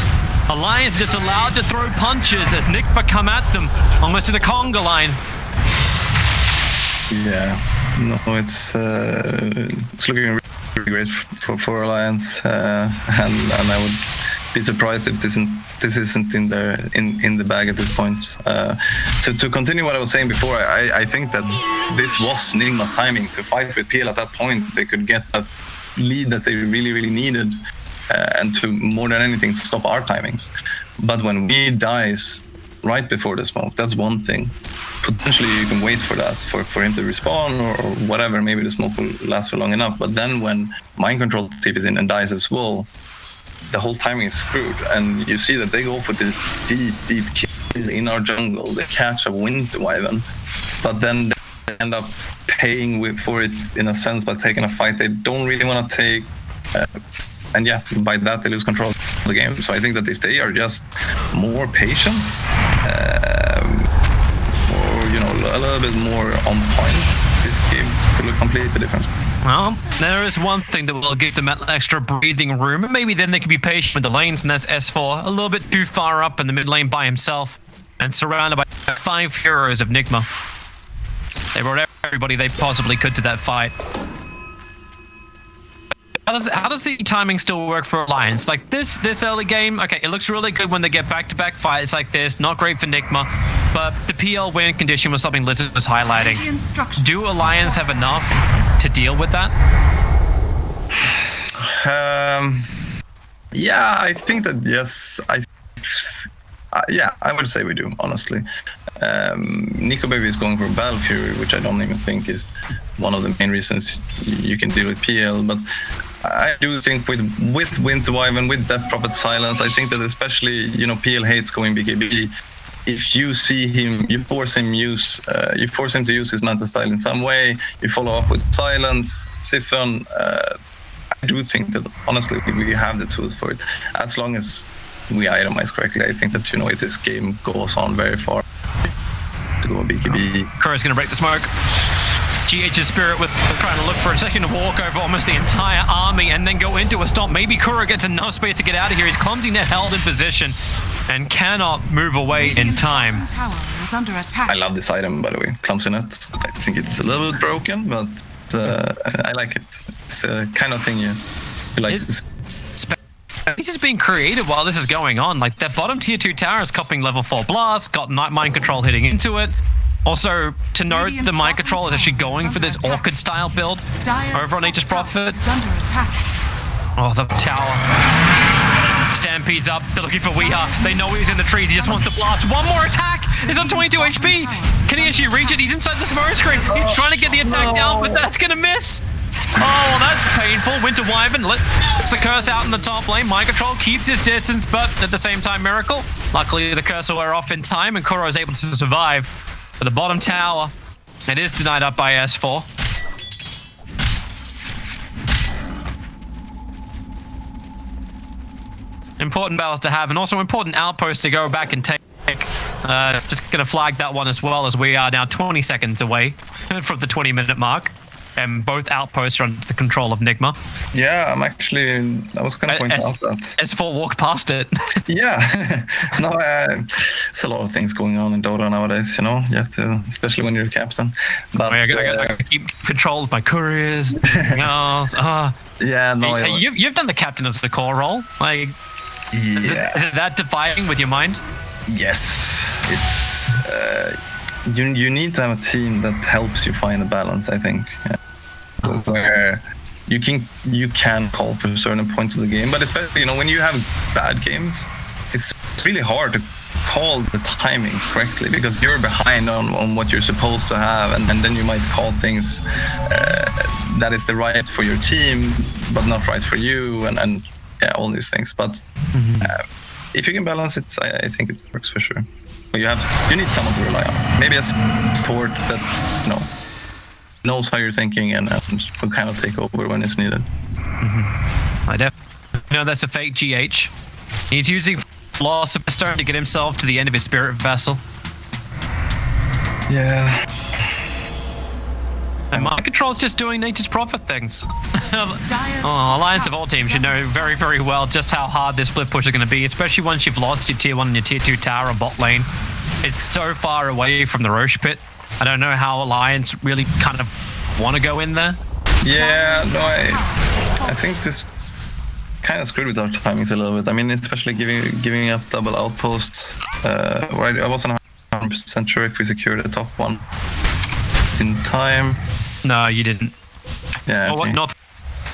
Alliance just allowed to throw punches as NIGMA come at them, almost in a conga line. Yeah, no, it's looking really great for Alliance, and I would be surprised if this isn't in the bag at this point. To continue what I was saying before, I think that this was NIGMA's timing to fight with PL at that point. They could get that lead that they really needed, and to more than anything stop our timings. But when we dies right before the smoke, that's one thing. Potentially you can wait for that, for him to respawn or whatever. Maybe the smoke will last for long enough. But then when Mind Control TPs in and dies as well, the whole timing is screwed. And you see that they go for this deep kill in our jungle. They catch a Winter Wyvern, but then they end up paying for it in a sense by taking a fight they don't really want to take. And yeah, by that they lose control of the game. So I think that if they are just more patient, or a little bit more on point, this game could look completely different. Well, there is one thing that will give them that extra breathing room, and maybe then they can be patient with the lanes, and that's S4 a little bit too far up in the mid lane by himself and surrounded by 5 heroes of NIGMA. They brought everybody they possibly could to that fight. How does the timing still work for Alliance? Like this early game, okay, it looks really good when they get back-to-back fights like this. Not great for NIGMA, but the PL win condition was something Lizard was highlighting. Do Alliance have enough to deal with that? Yeah, I think that yes. Yeah, I would say we do, honestly. Nico Baby is going for Battle Fury, which I don't even think is one of the main reasons you can deal with PL, but I do think with Winter Wyvern, with Death Prophet Silence, I think that especially, PL hates going BKB. If you see him, you force him to use his Manta style in some way, you follow up with Silence, Siphon, I do think that, honestly, we have the tools for it. As long as we itemize correctly, I think that, if this game goes on very far to go BKB. Kuro's going to break the smoke. GH's Spirit with trying to look for a second to walk over almost the entire army and then go into a stomp. Maybe Kuro gets enough space to get out of here. He's clumsy net held in position and cannot move away in time. Tower is under attack. I love this item, by the way, clumsy net. I think it's a little bit broken, but I like it. It's the kind of thing you like to see. He's just being creative while this is going on. Like, that bottom tier 2 tower is copying level 4 blast, got Mind Control hitting into it. Also, to note, the Mind Control is actually going for this Orchid style build over on Nature's Prophet. Under attack. Oh, the tower. Stampede's up. They're looking for Weeha. They know he's in the trees. He just wants to blast. One more attack. He's on 22 HP. Can he actually reach it? He's inside the smoke screen. He's trying to get the attack down, but that's going to miss. Oh, well, that's painful. Winter Wyvern lets the curse out in the top lane. Mind Control keeps his distance, but at the same time, Miracle. Luckily, the curse will wear off in time, and Kuro is able to survive. But the bottom tower, it is denied up by S4. Important battles to have, and also important outposts to go back and take. Just going to flag that one as well, as we are now 20 seconds away from the 20-minute mark. And both outposts are under the control of NIGMA. Yeah, I was going to point out that. S4 walked past it. Yeah. No, it's a lot of things going on in Dota nowadays, You have to, especially when you're a captain. But I gotta keep control of my couriers. Yeah, no. You've done the captain as the core role. Like, yeah. Is it that defying with your mind? Yes. It's... You need to have a team that helps you find a balance, I think. Where you can call for certain points of the game, but especially when you have bad games, it's really hard to call the timings correctly because you're behind on what you're supposed to have, and then you might call things that is the right for your team but not right for you, and yeah, all these things. But if you can balance it, I think it works for sure. But you need someone to rely on. Maybe a support that knows how you're thinking and will kind of take over when it's needed. I definitely No, that's a fake GH. He's using Philosopher's Stone to get himself to the end of his Spirit Vessel. Yeah. And Mind Control's just doing Nature's Prophet things. Alliance of all teams should know very, very well just how hard this split push is going to be, especially once you've lost your tier 1 and your tier 2 tower on bot lane. It's so far away from the Roche pit. I don't know how Alliance really kind of want to go in there. Yeah, no, I think this kind of screwed with our timings a little bit. I mean, especially giving up double outposts. Right, I wasn't 100% sure if we secured the top one in time. No, you didn't. Yeah. Okay. North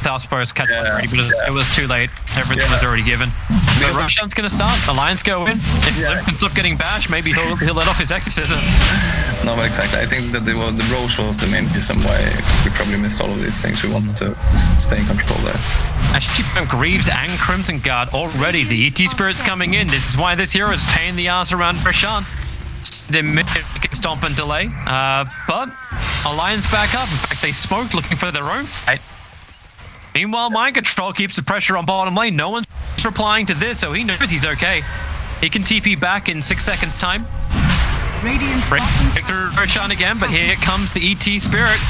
South supposed to catch up already, but it was too late. Everything was already given. So Roshan's going to start. Alliance go in. If Limp can stop getting bashed, maybe he'll let off his exorcism. No, but exactly. I think that the Roche was the main reason why we probably missed all of these things. We wanted to stay in control there. Actually, Greaves and Crimson Guard already. The ET Spirit's coming in. This is why this hero is paying the ass around Roshan. They can stomp and delay, but Alliance back up. In fact, they smoked looking for their own fight. Meanwhile, Mind Control keeps the pressure on bottom lane. No one's replying to this, so he knows he's okay. He can TP back in 6 seconds time. Radiant's Break through Roshan again, but here comes the ET Spirit.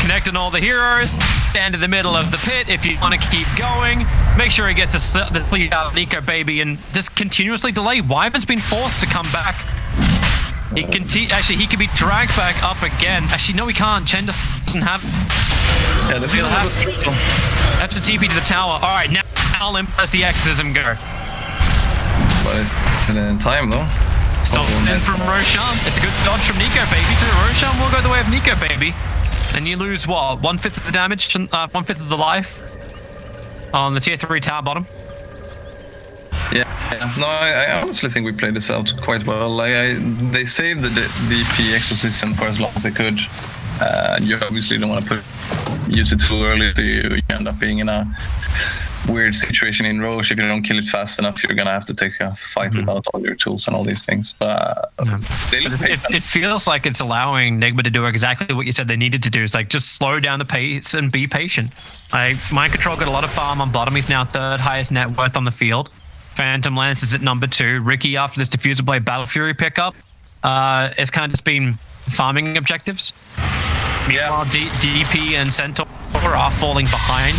Connecting all the heroes. Stand in the middle of the pit if you want to keep going. Make sure he gets the sleep out of Nico Baby and just continuously delay. Wyvern's been forced to come back. He can actually, he can be dragged back up again. Actually, no, he can't. Chen doesn't have. Yeah, this He'll have to TP to the tower. All right, now Limp lets the exorcism go. But it's in time though. Stops in from Roshan. It's a good dodge from Nico Baby. So Roshan will go the way of Nico Baby. And you lose what? 1/5 of the damage, 1/5 of the life on the tier 3 tower bottom. Yeah, no, I honestly think we played this out quite well. Like, they saved the DP exorcism for as long as they could. You obviously don't want to use it too early, so you end up being in a weird situation in Roche. If you don't kill it fast enough, you're gonna have to take a fight without all your tools and all these things. But it feels like it's allowing NIGMA to do exactly what you said they needed to do. It's like just slow down the pace and be patient. Like Mind Control got a lot of farm on bottom. He's now 3rd highest net worth on the field. Phantom Lance is at number 2. Ricky, after this Diffuser Blade Battle Fury pickup, it's kind of just been farming objectives. Meanwhile, DP and Centaur are falling behind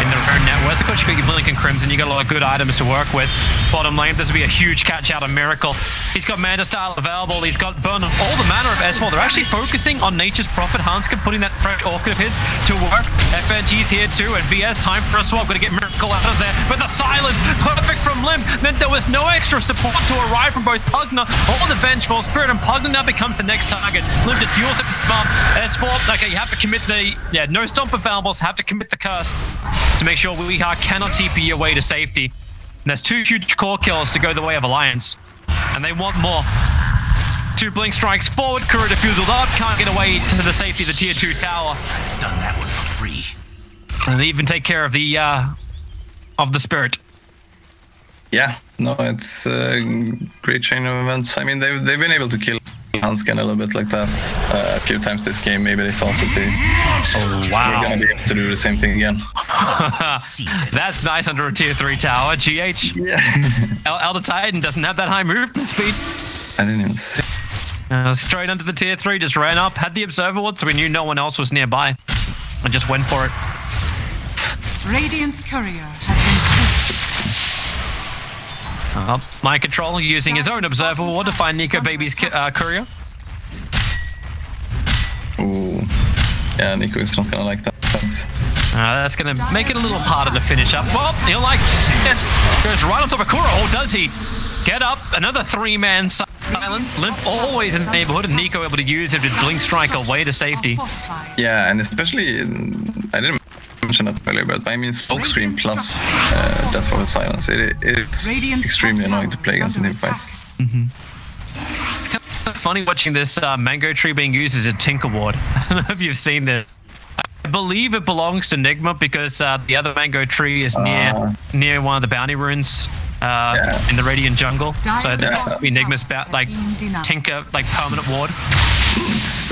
in their own net worth. Of course, you've got your Blink and Crimson. You got a lot of good items to work with. Bottom lane, this will be a huge catch out of Miracle. He's got Manta Style available. He's got Burn of all the mana of S4. They're actually focusing on Nature's Prophet. Hanscom putting that fresh Orchid of his to work. FNG's here too, and VS time for a swap. Going to get Miracle out of there. But the silence, perfect from Limp, meant there was no extra support to arrive from both Pugna or the Vengeful Spirit, and Pugna now becomes the next target. Limp just fuels up his farm. S4, okay, you have to commit the, no Stomp available, so have to commit the curse to make sure we cannot TP your way to safety. And there's 2 huge core kills to go the way of Alliance, and they want more. 2 blink strikes forward, Kura defusal up, can't get away to the safety of the tier 2 tower. Done that one for free. And they even take care of the spirit. yeah, no, it's a great chain of events. I mean, they've been able to kill Hansken a little bit like that a few times this game. Maybe they thought that we're gonna be able to do the same thing again. That's nice under a tier 3 tower. GH. Yeah. Elder Titan doesn't have that high movement speed. I didn't even see. Straight under the tier 3, just ran up, had the observer ward, so we knew no one else was nearby, and just went for it. Radiant's courier has been Mind Control using his own observer ward to find Nico Baby's courier. Ooh. Yeah, Nico is not gonna like that. That's gonna make it a little harder to finish up. Well, he'll like this. Goes right on top of Kura, or does he? Get up, another 3-man silence. Limp always in the neighborhood, and Nico able to use him to blink strike away to safety. Yeah, and especially, I didn't mention that earlier, but I mean Smokescreen plus Death for the Silence. It's extremely annoying to play against in team fights. It's kind of funny watching this mango tree being used as a Tinker Ward. I don't know if you've seen this. I believe it belongs to NIGMA because the other mango tree is near one of the bounty runes in the Radiant jungle. So it's supposed to be NIGMA's Tinker permanent ward. It's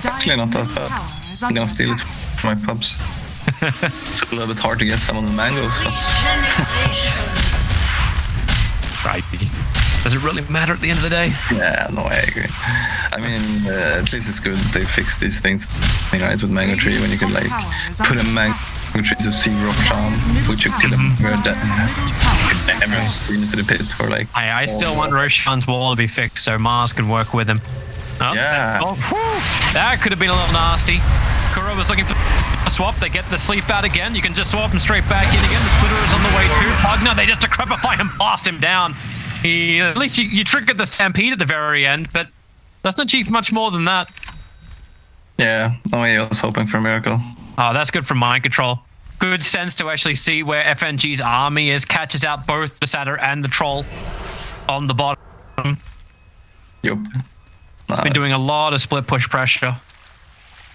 actually not that bad. I'm gonna steal it from my pubs. It's a little bit hard to get some of the mangoes, but Right. Does it really matter at the end of the day? yeah, no, I agree. I mean, at least it's good they fixed these things, right, with Mango Tree, when you could like put a Mango Tree to 0 chance, which you could have never stream into the pit for like. I still want Roshan's wall to be fixed so Mars can work with him. Oh, Yeah. that could have been a little nasty. Kuro was looking for a swap. They get the sleep out again. You can just swap him straight back in again. The splitter is on the way too. Pugna, they just decrepify him, blast him down. At least you triggered the stampede at the very end, but doesn't achieve much more than that. Yeah, no, I was hoping for a miracle. Oh, that's good from mind control. Good sense to actually see where FNG's army is. Catches out both the Satyr and the Troll on the bottom. Yup. Been doing a lot of split push pressure.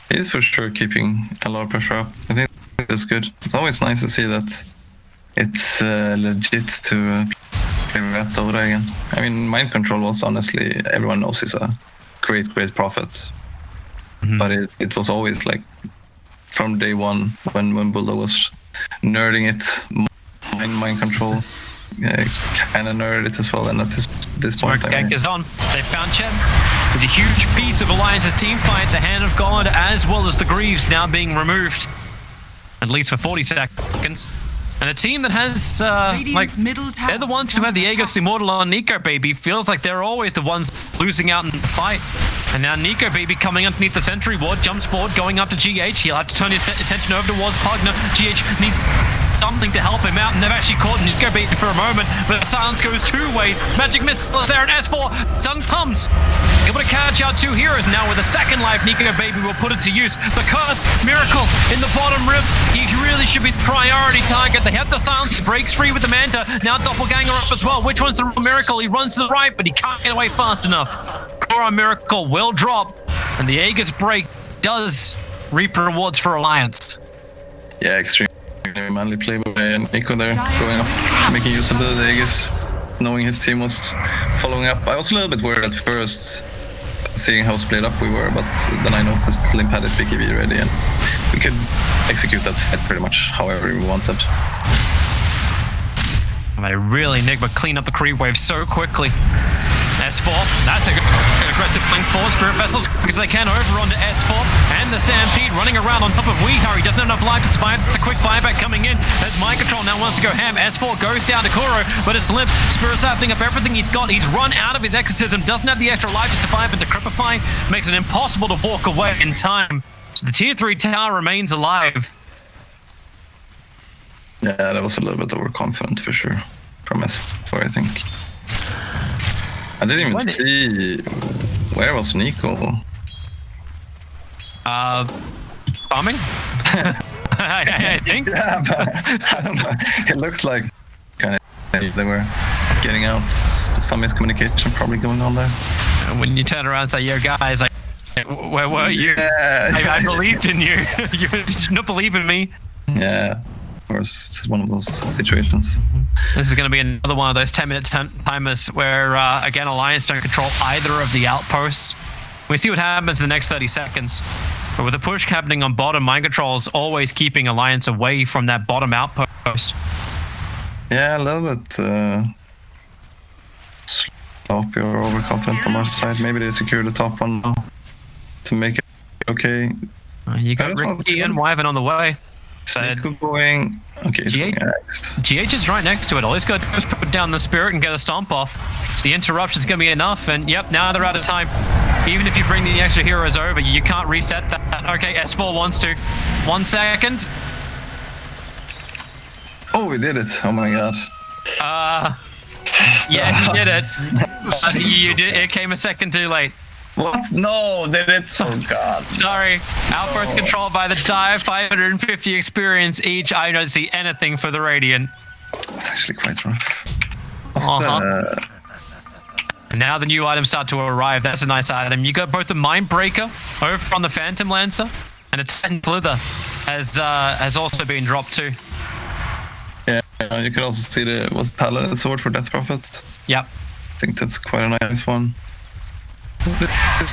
He's for sure keeping a lot of pressure up. I think that's good. It's always nice to see that it's legit to play with Dota again. I mean, mind control was honestly, everyone knows is a great prophet. But it was always like from day one when Bulldog was nerding it, mind control kind of nerded it as well. And at this Smoke point, gank is on. They found Chen. It's a huge piece of Alliance's team fight. The Hand of God as well as the Greaves now being removed. At least for 40 seconds. And a team that has, they're the ones who have the Aegis Immortal on Nico Baby. Feels like they're always the ones losing out in the fight. And now Nico Baby coming underneath the sentry ward, jumps forward, going up to GH. He'll have to turn his attention over towards Pugna. GH needs something to help him out, and they've actually caught Nico Baby for a moment, but the silence goes 2 ways. Magic Missile is there, and S4, Sun comes. Able to catch out 2 heroes now with a second life. Nico Baby will put it to use. The Curse, Miracle in the bottom rib. He really should be the priority target. They have the silence, he breaks free with the Manta. Now Doppelganger up as well. Which one's the real Miracle? He runs to the right, but he can't get away fast enough. Core Miracle will drop, and the Aegis break does reap rewards for Alliance. yeah, extremely manly play by Nico there, going up, making use of the Aegis, knowing his team was following up. I was a little bit worried at first, seeing how split up we were, but then I noticed Limp had his BKB ready, and we could execute that fight pretty much however we wanted. They really, NIGMA, clean up the creep wave so quickly. S4, that's a good aggressive blink forward. Spirit Vessels, because they can over onto S4. And the Stampede running around on top of Weehar. He doesn't have enough life to survive. It's a quick buyback coming in. As Mind Control now wants to go ham. S4 goes down to Kuro, but it's Limp. Spirit Sapling up everything he's got. He's run out of his exorcism, doesn't have the extra life to survive, and Decrepify makes it impossible to walk away in time. So the tier 3 tower remains alive. Yeah, that was a little bit overconfident for sure from S4, I think. I didn't even see where was Nico. Farming? I think. Yeah, but I don't know. It looked like kind of they were getting out. Some miscommunication probably going on there. And when you turn around and say, "Yo, guys, like, where were you? I believed in you. You did not believe in me." Yeah. It's one of those situations. This is going to be another one of those 10-minute timers where, again, Alliance don't control either of the outposts. We see what happens in the next 30 seconds. But with the push happening on bottom, Mind Control's always keeping Alliance away from that bottom outpost. Yeah, a little bit sloppy or overconfident from our side. Maybe they secure the top one now to make it okay. You got Ricky and Wyvern on the way. Nico going. Okay, GH is right next to it. All he's got to do is put down the Spirit and get a stomp off. The interruption's going to be enough, and yep, now they're out of time. Even if you bring the extra heroes over, you can't reset that. Okay, S4 wants to. 1 second. Oh, we did it. Oh my god. Yeah, he did it. You did. It came a second too late. What? No, did it? Oh god. Sorry. Outburst controlled by the Dive, 550 experience each. I don't see anything for the Radiant. It's actually quite rough. And now the new items start to arrive. That's a nice item. You got both the Mind Breaker over on the Phantom Lancer, and a Titan Slither has also been dropped too. Yeah, you can also see the Paladin Sword for Death Prophet. Yep. I think that's quite a nice one.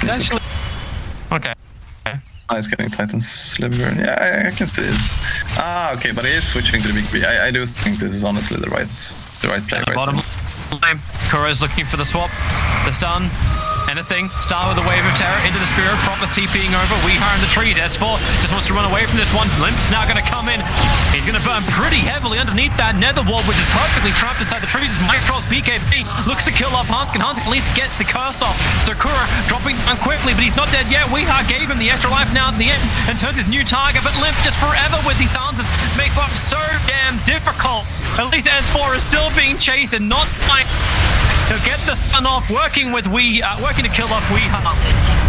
Actually, okay. He's getting Titan's Sliver. Yeah, I can see it. Okay, but he is switching to the BKB. I do think this is honestly the right play right Bottom now. line. Kuro's looking for the swap. The stun. Anything. Start with a wave of terror into the Spirit. Prophet's TPing over. Weehar in the trees. S4 just wants to run away from this one. Limp's now going to come in. He's going to burn pretty heavily underneath that nether wall, which is perfectly trapped inside the trees. Micro's BKB looks to kill off Hunskin. Hunskin at least gets the curse off. Sakura dropping down quickly, but he's not dead yet. Weehar gave him the extra life now at the end and turns his new target. But Limp just forever with these answers makes life so damn difficult. At least S4 is still being chased and not like. He'll get the stun off, working to kill off Weehar.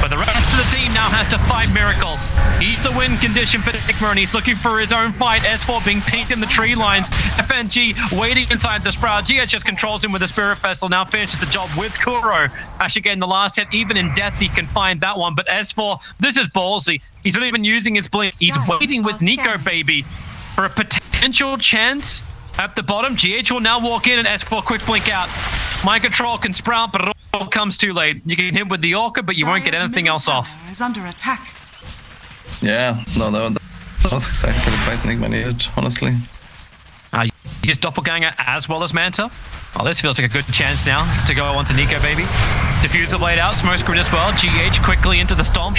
But the rest of the team now has to fight Miracle. He's the win condition for NIGMA, and he's looking for his own fight. S4 being pinked in the tree lines. FNG waiting inside the Sprout. GH just controls him with the Spirit Vessel, now finishes the job with Kuro. Actually getting the last hit, even in death he can find that one. But S4, this is ballsy. He's not even using his blink. He's waiting with Nico, baby, for a potential chance. At the bottom, GH will now walk in and S4 quick blink out. Mind control can sprout, but it all comes too late. You can hit with the Orca, but you won't get anything else off. Is under attack. Yeah, no, that was exactly the fight NIGMA needed, honestly. Use Doppelganger as well as Manta. Oh, this feels like a good chance now to go onto Nico, baby. Diffuser blade out, smoke screen as well. GH quickly into the stomp.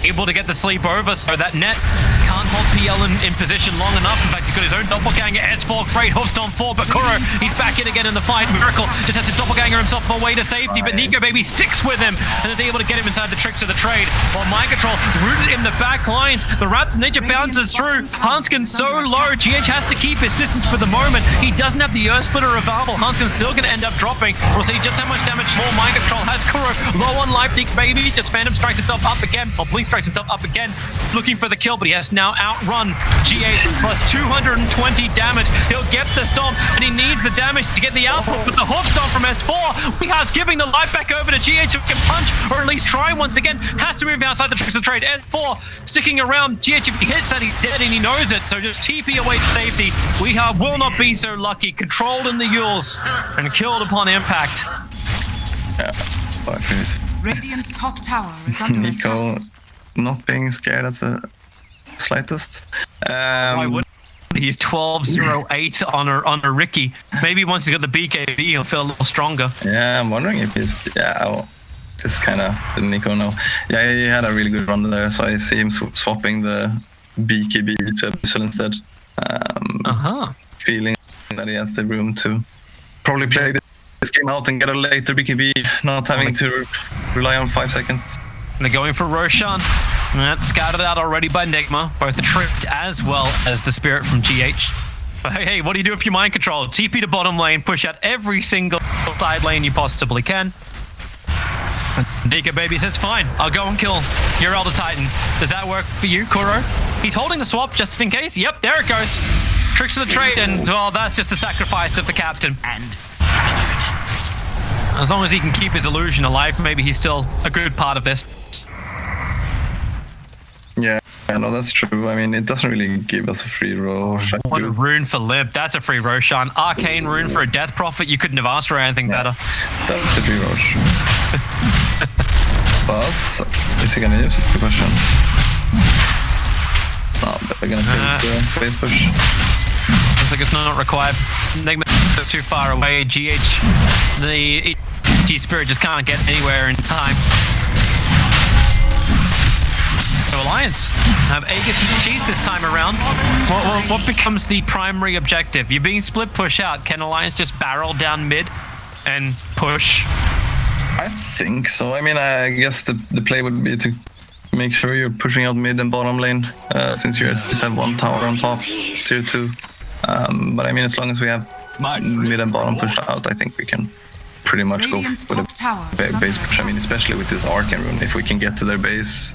Able to get the sleep over, so that net can't hold PL in position long enough. In fact, he's got his own Doppelganger. S4, great hoof stomp 4, but Kuro, he's back in again in the fight. Miracle just has to Doppelganger himself away to safety, but Nico, baby, sticks with him, and is able to get him inside the tricks of the trade. While Mind Control rooted in the back lines, the Raptor Ninja bounces through. Hanskin so low, GH has to keep his distance for the moment. He doesn't have the Earth Splitter available. Hanskin's still going to end up dropping. We'll see just how much damage more Mind Control has. Kuro low on life, Nick, baby, just Phantom strikes himself up again, or Blink strikes himself up again, looking for the kill, but he has now outrun GH plus 220 damage. He'll get the stomp, and he needs the damage to get the output, but the hoof stomp from S4, Weehar's giving the life back over to GH, who can punch, or at least try once again, has to move outside the tricks of the trade. S4 sticking around, GH, if he hits that, he's dead, and he knows it, so just TP away to safety. Weehar will not be so lucky, controlled in the Yules, and killed upon impact. Yeah, fuck this. Radiant's top tower is under Nico attack. not being scared at the slightest. Why would he's 12-0-8 on a Ricky. Maybe once he's got the BKB, he'll feel a little stronger. Yeah, I'm wondering if he's... this kind of didn't Nico know. Yeah, he had a really good run there, so I see him swapping the BKB to Abyssal instead. Feeling that he has the room to probably play this game out and get a later BKB, not having to rely on 5 seconds. They're going for Roshan. That's scouted out already by NIGMA, both the Tricked as well as the Spirit from GH. But hey, what do you do if you mind control? TP to bottom lane, push out every single side lane you possibly can. Nico, baby, says, fine, I'll go and kill your Elder Titan. Does that work for you, Kuro? He's holding the swap just in case. Yep, there it goes. Tricks of the trade, and well, that's just the sacrifice of the captain. And tired. As long as he can keep his illusion alive, maybe he's still a good part of this. Yeah, no, that's true. I mean, it doesn't really give us a free Roshan. What a rune for Limp. That's a free Roshan. Arcane rune for a Death Prophet. You couldn't have asked for anything better. That's a free Roshan. But is he gonna use it? The question. No, they're gonna take the face push. Looks like it's not required. NIGMA is too far away. GH, the ET Spirit just can't get anywhere in time. So Alliance have Aegis and Cheese this time around. What becomes the primary objective? You're being split push out. Can Alliance just barrel down mid and push? I think so. I mean, I guess the play would be to make sure you're pushing out mid and bottom lane, since you just have one tower on top, tier 2. But I mean, as long as we have mid and bottom pushed out, I think we can pretty much go with a base push. I mean, especially with this Arcane rune, if we can get to their base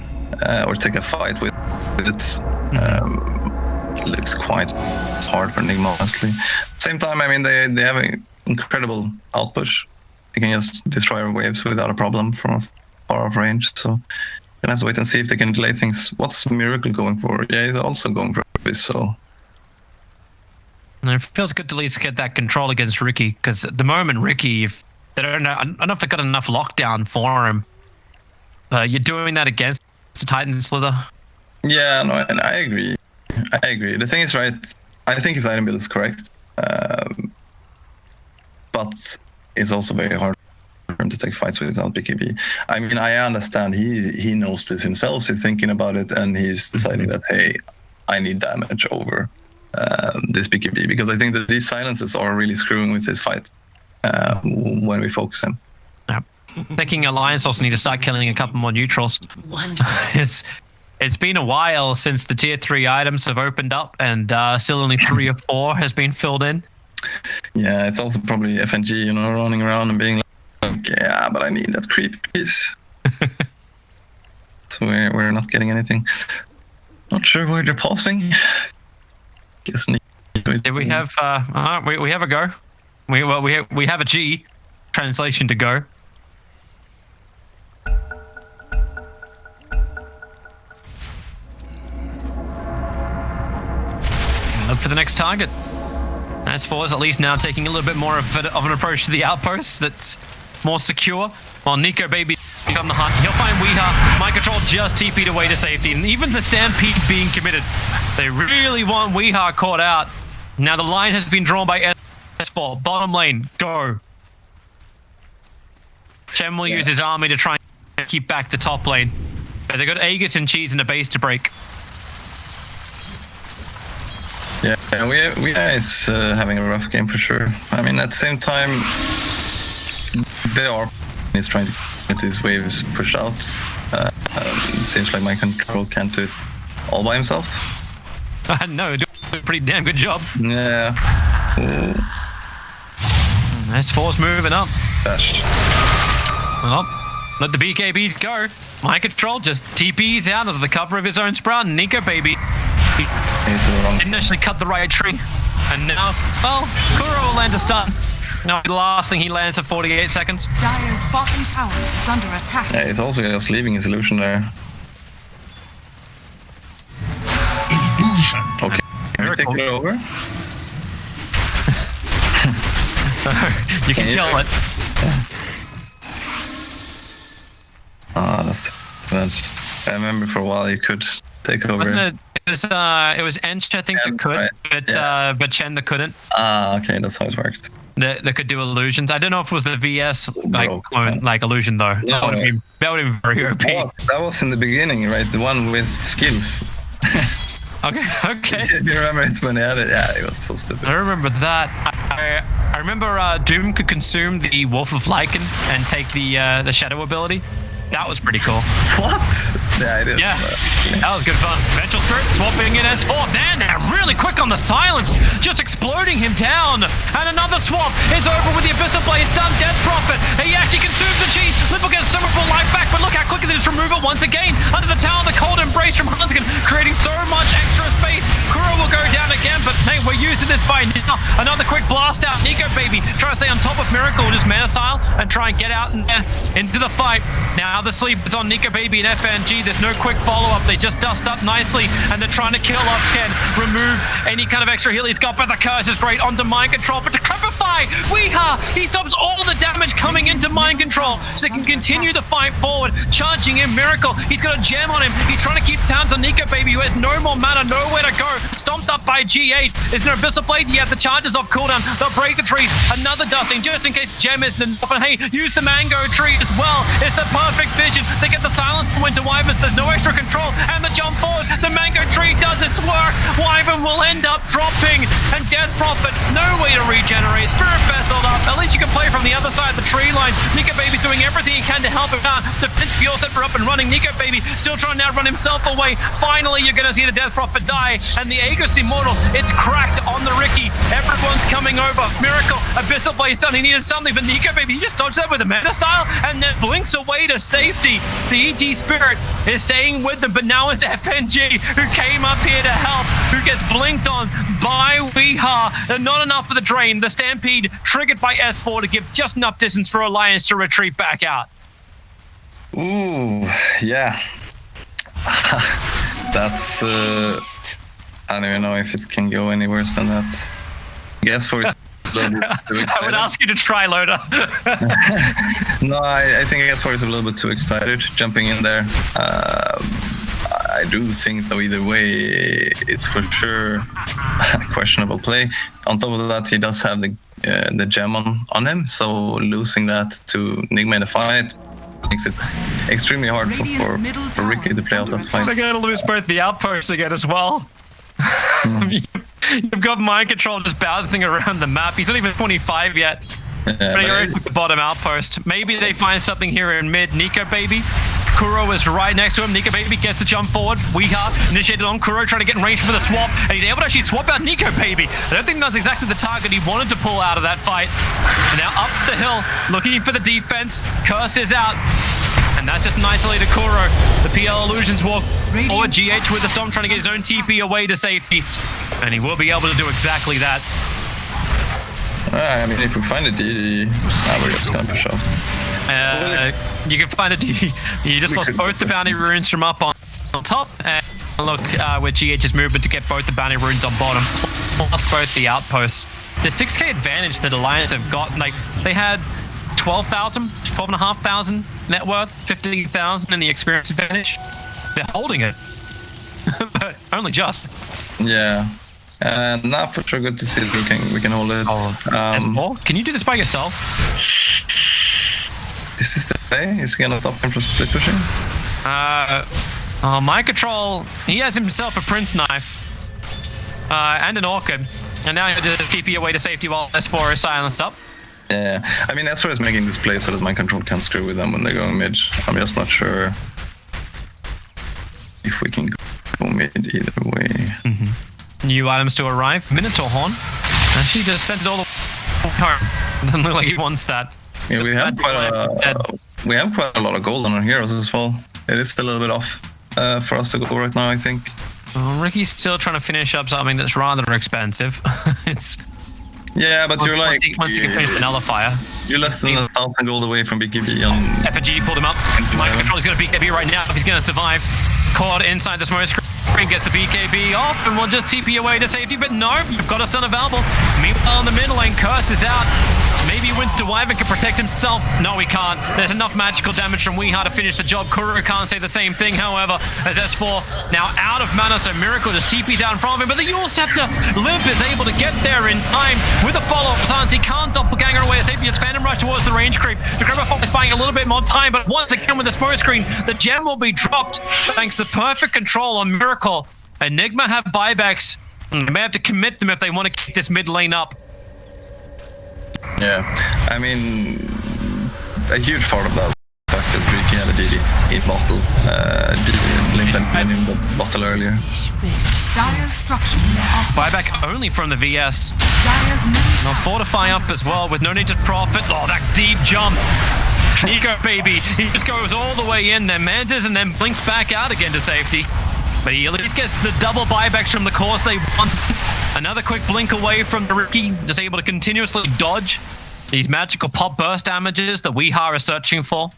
or take a fight with it, it looks quite hard for NIGMA, honestly. Same time, I mean, they have an incredible outpush. They can just destroy our waves without a problem from far off range. So gonna have to wait and see if they can delay things. What's Miracle going for? Yeah, he's also going for Abyssal. And it feels good to at least get that control against Ricky, because at the moment, Ricky, if they don't know, I don't know if they've got enough lockdown for him. You're doing that against the Titan Slither. Yeah, no, and I agree. The thing is, right, I think his item build is correct. But it's also very hard for him to take fights without BKB. I mean, I understand he knows this himself. He's thinking about it, and he's deciding that, hey, I need damage over this BKB, because I think that these silences are really screwing with his fight when we focus him. Yep. Thinking Alliance also need to start killing a couple more neutrals. It's been a while since the tier 3 items have opened up, and still only 3 or 4 has been filled in. Yeah, it's also probably FNG, running around and being like, yeah, but I need that creep piece. So we're not getting anything. Not sure where they're pausing. Guess Did we have we have a go? We have a G translation to go. Look for the next target. S4 is at least now taking a little bit more of an approach to the outpost that's more secure. While Nico Baby on the hunt, he'll find Weeha. My Control just TP'd away to safety, and even the Stampede being committed. They really want Weeha caught out. Now the line has been drawn by S4. Bottom lane, go. Shem will use his army to try and keep back the top lane. But they've got Aegis and Cheese and a base to break. Yeah, we is having a rough game for sure. I mean, at the same time, he's trying to get these waves pushed out. It seems like My Control can't do it all by himself. No, do a pretty damn good job. Yeah. S4's moving up. Dash. Well, let the BKBs go. My Control just TPs out of the cover of his own sprout. Nico Baby didn't actually cut the right tree. And now, well, Kuro will land a stun. No, the last thing he lands for 48 seconds. Dire's bottom tower is under attack. Yeah, he's also just leaving his illusion there. Okay, can we take it over? You can kill it. Ah, that's bad. I remember for a while you could take over. Wasn't it? It was Ench, I think, that could, right. But Chen that couldn't. Ah, okay, that's how it works. That could do illusions. I don't know if it was the VS like illusion though. No, that would have been very OP. Oh, that was in the beginning, right? The one with skills. Okay. Do you remember it when they had it? Yeah, it was so stupid. I remember that. I remember Doom could consume the Wolf of Lycan and take the Shadow ability. That was pretty cool. What? Yeah, I did. Yeah, that was good fun. Vengeful Spirit swapping in S4. Man, they're really quick on the silence, just exploding him down. And another swap is over with the Abyssal Blade stun. Death Prophet. He actually consumes the cheese. Liverpool gets some of full life back, but look how quickly they just remove it once again. Under the tower, the cold embrace from Huntskin, creating so much extra space. Kuro will go down again, but hey, we're using this by now. Another quick blast out. Nico Baby trying to stay on top of Miracle, just meta style, and try and get out into the fight. Now the sleep is on Nico Baby and FNG. There's no quick follow-up. They just dust up nicely, and they're trying to kill off Ken, remove any kind of extra heal he's got, but the curse is great onto Mind Control. But to Crepify, Weeha, he stops all the damage coming into Mind Control, so they can continue the fight forward. Charging in Miracle, he's got a gem on him. He's trying to keep tabs on Nico Baby, who has no more mana, nowhere to go. Stomped up by G8. Is there Abyssal Blade? Yeah, the charges off cooldown. They'll break the trees. Another dusting, just in case gem isn't enough. And hey, use the Mango tree as well. It's the perfect vision. They get the silence from Winter Wyverns. There's no extra control. And the jump forward. The Mango tree does its work. Wyvern will end up dropping. And Death Prophet, no way to regenerate. Spirit Vesseled up. At least you can play from the other side of the tree line. Nico Baby doing everything he can to help him out. The Finch Fuel set for up and running. Nico Baby still trying to outrun himself away. Finally, you're going to see the Death Prophet die. And the Aegis Immortal, it's cracked on the Ricky. Everyone's coming over. Miracle, Abyssal Blade done. He needed something, but Nico Baby, he just dodged that with a meta style and then blinks away to safety. The EG Spirit is staying with them, but now it's FNG who came up here to help, who gets blinked on by Weeha. And not enough for the drain. The Stampede triggered by S4 to give just enough distance for Alliance to retreat back out. Ooh, yeah. That's, I don't even know if it can go any worse than that. I guess for I would ask you to try, Loda. No, I think S4 is a little bit too excited jumping in there. I I do think, though, either way, it's for sure a questionable play. On top of that, he does have the gem on him, so losing that to NIGMA in a fight makes it extremely hard for Ricky to play out that fight. They're going to lose both the outposts again as well. You've got mind control just bouncing around the map. He's not even 25 yet. Yeah, but he already took the bottom outpost. Maybe they find something here in mid. Nico Baby. Kuro is right next to him. Nico Baby gets to jump forward. Weeha initiated on Kuro, trying to get in range for the swap. And he's able to actually swap out Nico Baby. I don't think that's exactly the target he wanted to pull out of that fight. And now up the hill, looking for the defense. Curse is out. And that's just an isolated Kuro. The PL Illusions walk forward. GH with the Storm trying to get his own TP away to safety. And he will be able to do exactly that. I mean, if we find a DD, we're just going to push off. You can find a DD. You just lost both the bounty runes from up on top. And look with GH's movement to get both the bounty runes on bottom, plus both the outposts. The 6k advantage that Alliance have got, like, they had 12,500 net worth, 15,000 in the experience advantage. They're holding it, but only just. Yeah. Now for sure, good to see that we can hold it. Can you do this by yourself? Is this the play? Is he gonna stop him from split pushing? Mind control. He has himself a Prince knife and an Orchid, and now he'll just keep you away to safety while S4 is silenced up. Yeah, I mean S4 is making this play so that mind control can't screw with them when they're going mid. I'm just not sure if we can go mid either way. New items to arrive. Minotaur Horn. And she just sent it all the way home. Doesn't look like he wants that. Yeah, we have quite a lot of gold on our heroes as well. It is a little bit off for us to go right now, I think. Ricky's still trying to finish up something that's rather expensive. Yeah, but you're like... Once you can finish the Nullifier. You're less than 1,000 gold away from BKB on... FG pulled him up. Mind control is going to BKB right now if he's going to survive. Caught inside the smoke screen. Gets the BKB off and will just TP away to safety, but no, you've got a stun available. Meanwhile, in the mid lane, Curse is out. Maybe Winter Wyvern can protect himself. No, he can't. There's enough magical damage from Weeha to finish the job. Kuro can't say the same thing, however, as S4 now out of mana, so Miracle just TP down from him, but the Yule Scepter Limp is able to get there in time with a follow-up stance. He can't doppelganger away to safety. It's Phantom Rush towards the range creep. The Grabber is buying a little bit more time, but once again with the smoke screen, the gem will be dropped thanks to perfect control on Miracle. Enigma have buybacks. They may have to commit them if they want to keep this mid lane up. Yeah, I mean, a huge part of that fact that Ricky had a DD Immortal, Limp and in the bottle earlier. Dire's structures are Buyback only from the VS. Dire's middle Now fortify up as well with no need to profit. Oh, that deep jump. Nico Baby, he just goes all the way in, then Mantis, and then blinks back out again to safety. But he at least gets the double buybacks from the course they want. Another quick blink away from the Ricky, just able to continuously dodge these magical pop burst damages that Weeha are searching for.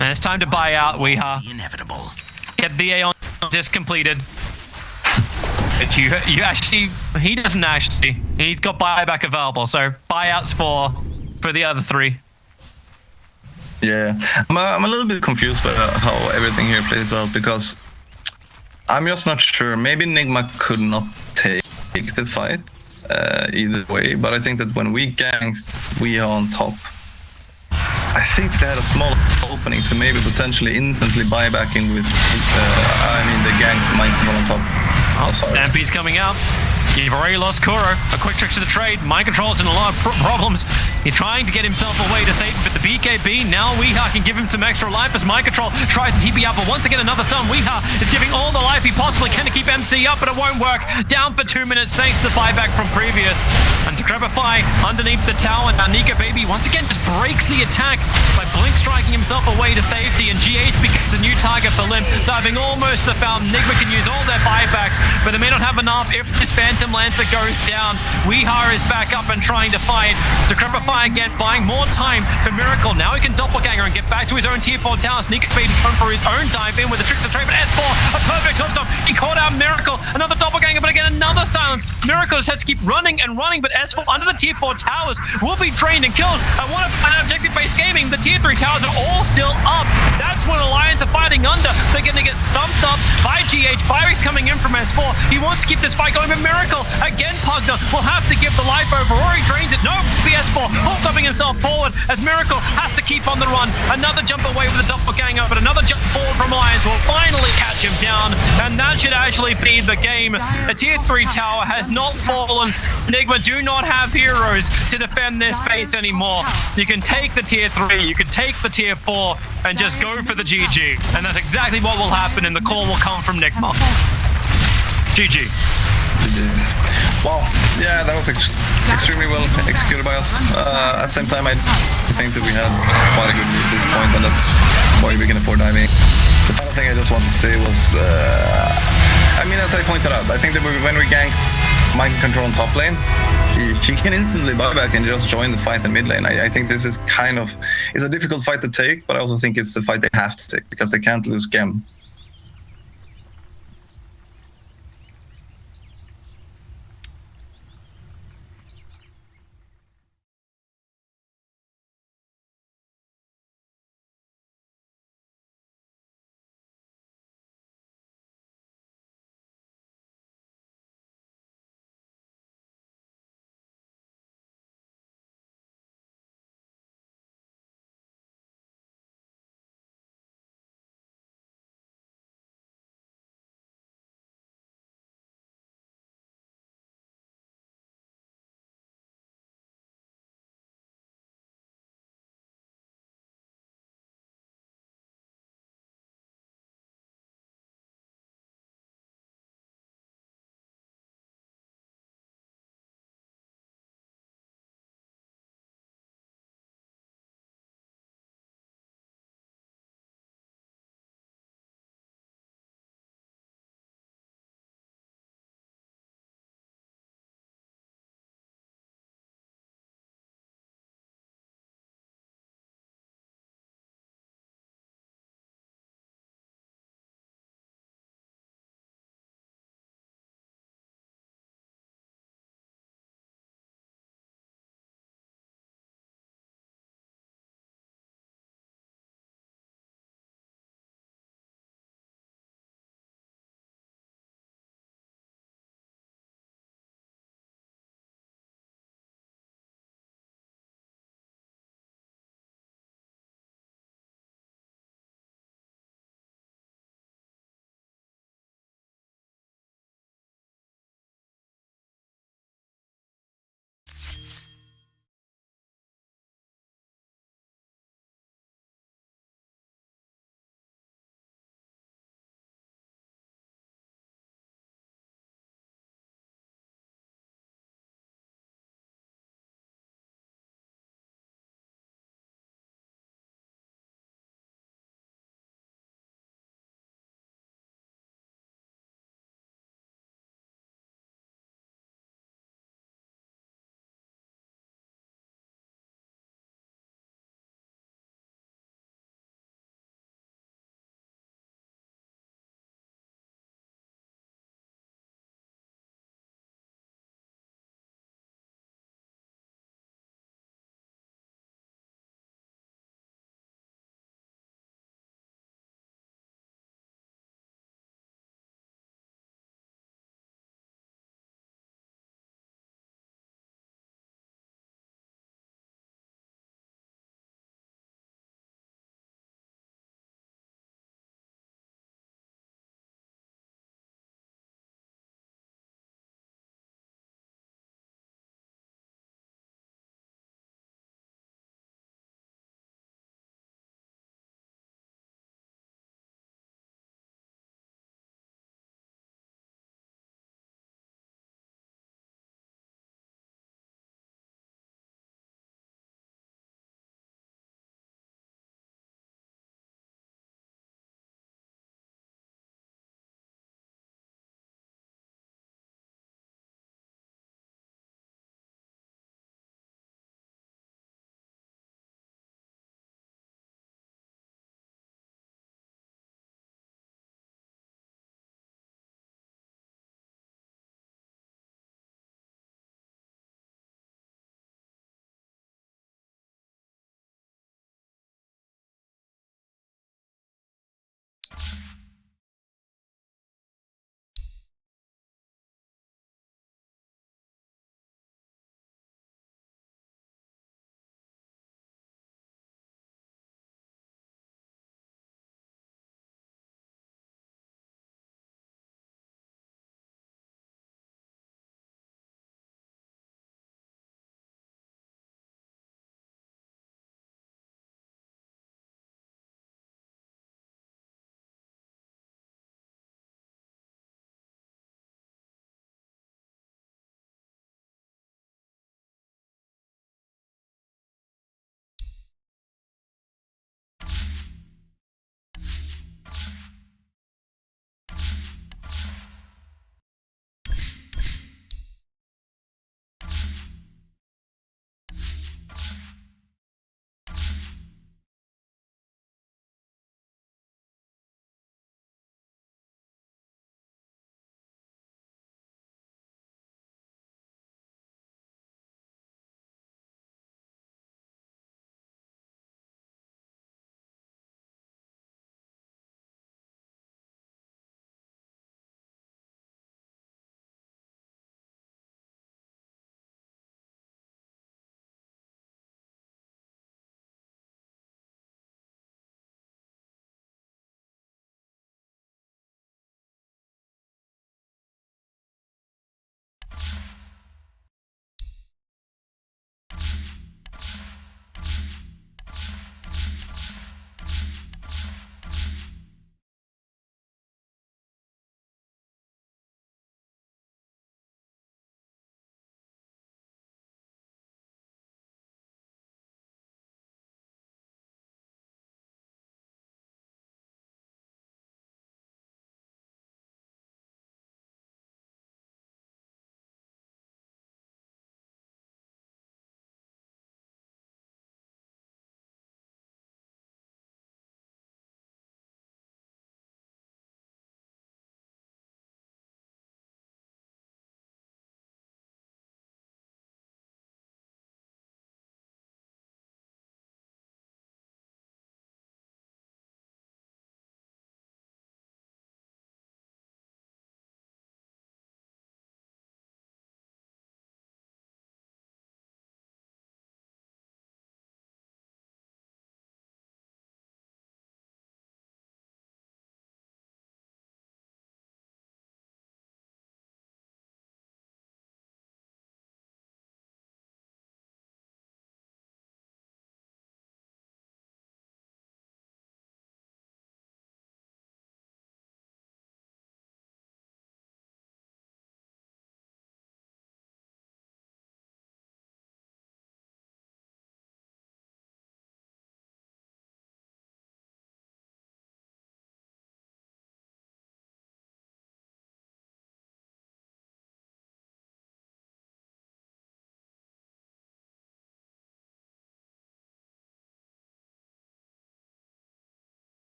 And it's time to buy out Weeha. Inevitable. Get the A on disc completed. But you actually, he doesn't actually. He's got buyback available, so buyouts for the other three. Yeah, I'm a little bit confused by how everything here plays out, because I'm just not sure. Maybe NIGMA could not take the fight either way, but I think that when we ganked Weeha on top, I think they had a small opening to maybe potentially instantly buy back in with, the ganks might be on top. Oh, Stampy's coming out. You've already lost Kuro. A quick trick to the trade. Mind control's in a lot of problems. He's trying to get himself away to safety, but the BKB, now Weeha can give him some extra life as Mind Control tries to TP out, but once again another stun. Weeha is giving all the life he possibly can to keep MC up, but it won't work. Down for 2 minutes thanks to the buyback from previous. And to Grabify underneath the tower, now Nika Baby once again just breaks the attack by blink striking himself away to safety, and GH becomes a new target for Limp, diving almost to the fountain. NIGMA can use all their buybacks, but they may not have enough if this Phantom Lancer goes down. Weeha is back up and trying to fight. Decrepify again, buying more time for Miracle. Now he can doppelganger and get back to his own tier 4 towers. Nika Baby going for his own dive in with the tricks of trade, but S4, a perfect hookstop. He caught out Miracle, another doppelganger, but again another silence. Miracle just has to keep running and running, but S4 under the tier 4 towers will be drained and killed. I want to find out objective-based gaming. The tier 3 towers are all still up. That's That's what Alliance are fighting under. They're going to get stumped up by GH. Byri's coming in from S4. He wants to keep this fight going, but Miracle, again, Pugner will have to give the life over, or he drains it. No, PS4 full-stopping himself forward as Miracle has to keep on the run. Another jump away with the doppelganger, but another jump forward from Alliance will finally catch him down, and that should actually be the game. The tier 3 tower has not fallen. Enigma do not have heroes to defend their space anymore. You can take the tier 3, you can take the tier 4, and just go for the GG. And that's exactly what will happen, and the call will come from Enigma. GG. Wow, yeah, that was extremely well executed by us. At the same time, I think that we had quite a good lead at this point, and that's why we can afford diving. The final thing I just want to say was, I mean, as I pointed out, I think that when we ganked mind control on top lane, he can instantly buy back and just join the fight in mid lane. I think this is it's a difficult fight to take, but I also think it's the fight they have to take because they can't lose Gem.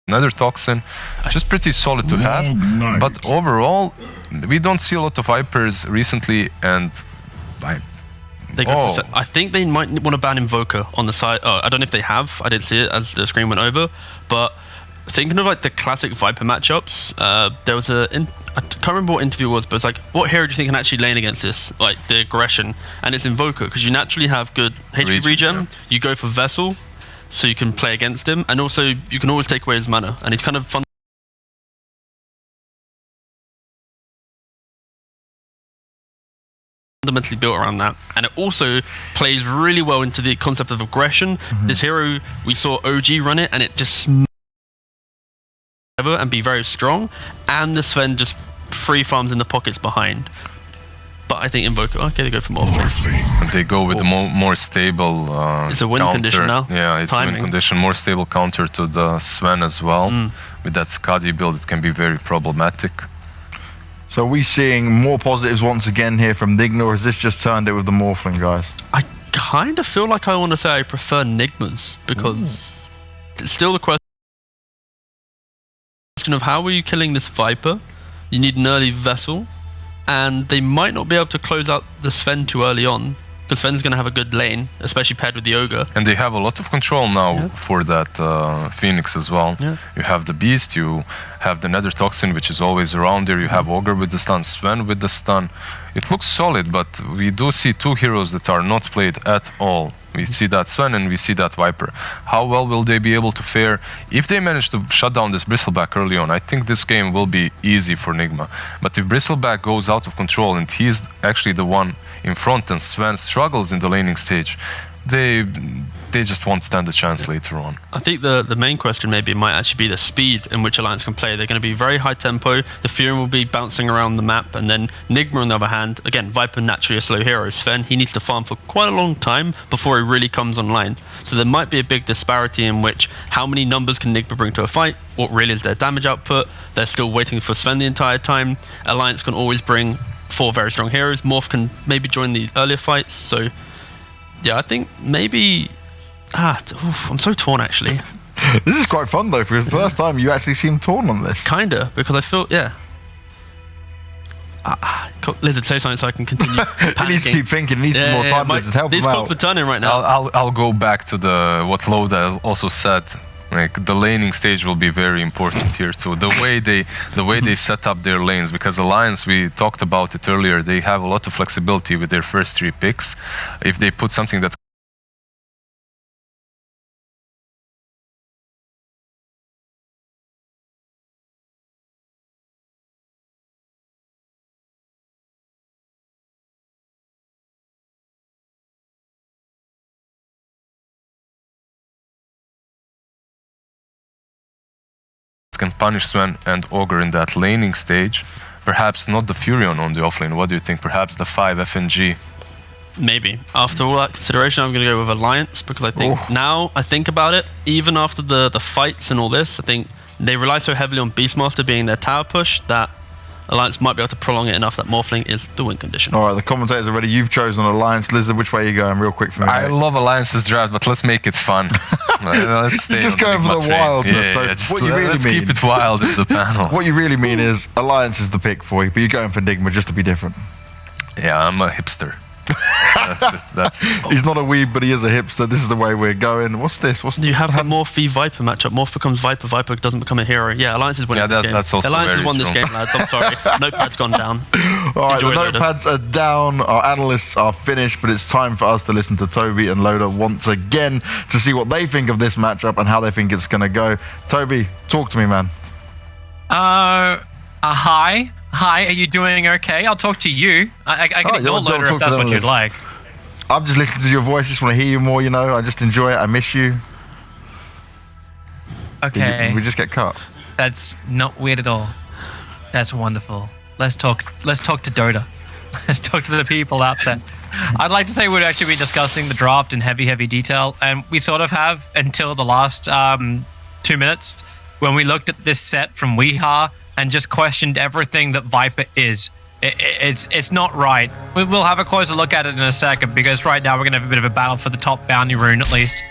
Another Toxin, just pretty solid to have. But overall, we don't see a lot of Vipers recently, and they go for I think they might want to ban Invoker on the side. Oh, I don't know if they have. I didn't see it as the screen went over. But thinking of like the classic Viper matchups, there was I can't remember what interview it was, but it's like, what hero do you think can actually lane against this? Like the aggression, and it's Invoker because you naturally have good HP regen. You go for Vessel, so you can play against him, and also you can always take away his mana, and he's kind of fundamentally built around that. And it also plays really well into the concept of aggression. This hero, we saw OG run it, and it just and be very strong, and the Sven just free farms in the pockets behind. But I think Invoker, okay, they go for more. They go with the more stable it's a win counter. Condition now. Yeah, it's Timing. a win condition, more stable counter to the Sven as well. With that Skadi build, it can be very problematic. So are we seeing more positives once again here from NIGMA, or has this just turned it with the Morphling, guys? I kind of feel like I want to say I prefer NIGMAs, because it's still the question of how are you killing this Viper? You need an early Vessel, and they might not be able to close out the Sven too early on, because Sven's going to have a good lane, especially paired with the Ogre. And they have a lot of control now for that Phoenix as well. You have the Beast, you have the Nether Toxin, which is always around there, you have Ogre with the stun, Sven with the stun. It looks solid, but we do see two heroes that are not played at all. We see that Sven and we see that Viper. How well will they be able to fare if they manage to shut down this Bristleback early on? I think this game will be easy for NIGMA. But if Bristleback goes out of control and he's actually the one in front and Sven struggles in the laning stage, they just won't stand a chance later on. I think the main question maybe might actually be the speed in which Alliance can play. They're going to be very high tempo, the Fury will be bouncing around the map, and then NIGMA on the other hand, again, Viper naturally a slow hero. Sven, he needs to farm for quite a long time before he really comes online. So there might be a big disparity in which how many numbers can NIGMA bring to a fight, what really is their damage output. They're still waiting for Sven the entire time. Alliance can always bring 4 very strong heroes. Morph can maybe join the earlier fights, so yeah, I think maybe I'm so torn actually. This is quite fun though, for the first time you actually seem torn on this. Kinda, because I feel, Lizard, say something so I can continue. He needs to keep thinking, he needs some more time. Lizard, help him out. These cogs are turning right now. I'll go back to what Loda also said. Like the laning stage will be very important here too. The way they set up their lanes, because Alliance, we talked about it earlier, they have a lot of flexibility with their first 3 picks. If they put something that can punish Sven and Ogre in that laning stage, perhaps not the Furion on the offlane. What do you think? Perhaps the 5 FNG? Maybe. After all that consideration, I'm going to go with Alliance, because I think now I think about it, even after the fights and all this, I think they rely so heavily on Beastmaster being their tower push that Alliance might be able to prolong it enough that Morphling is the win condition. All right, the commentators are ready. You've chosen Alliance. Lizard, which way are you going? Real quick for me. I love Alliance's draft, but let's make it fun. Let's stay just going for the wildness. Let's keep it wild in the panel. What you really mean is Alliance is the pick for you, but you're going for NIGMA just to be different. Yeah, I'm a hipster. That's it. He's not a weeb, but he is a hipster. This is the way we're going. What's this? You have the Morph v Viper matchup. Morph becomes Viper, Viper doesn't become a hero. Yeah, Alliance is winning this game. That's also Alliance has won this game, lads. I'm sorry. Notepad's gone down. All right, Enjoy, the notepads are down. Our analysts are finished, but it's time for us to listen to Toby and Loda once again to see what they think of this matchup and how they think it's going to go. Toby, talk to me, man. Hi. Hi, are you doing okay? I'll talk to you. I can ignore Loda if that's what you'd like. I'm just listening to your voice. Just want to hear you more, you know. I just enjoy it. I miss you. Okay. We just get cut. That's not weird at all. That's wonderful. Let's talk to Dota. Let's talk to the people out there. I'd like to say we'd actually be discussing the draft in heavy detail, and we sort of have until the last 2 minutes when we looked at this set from Weeha and just questioned everything that Viper is. It's not right. We'll have a closer look at it in a second, because right now we're going to have a bit of a battle for the top bounty rune at least.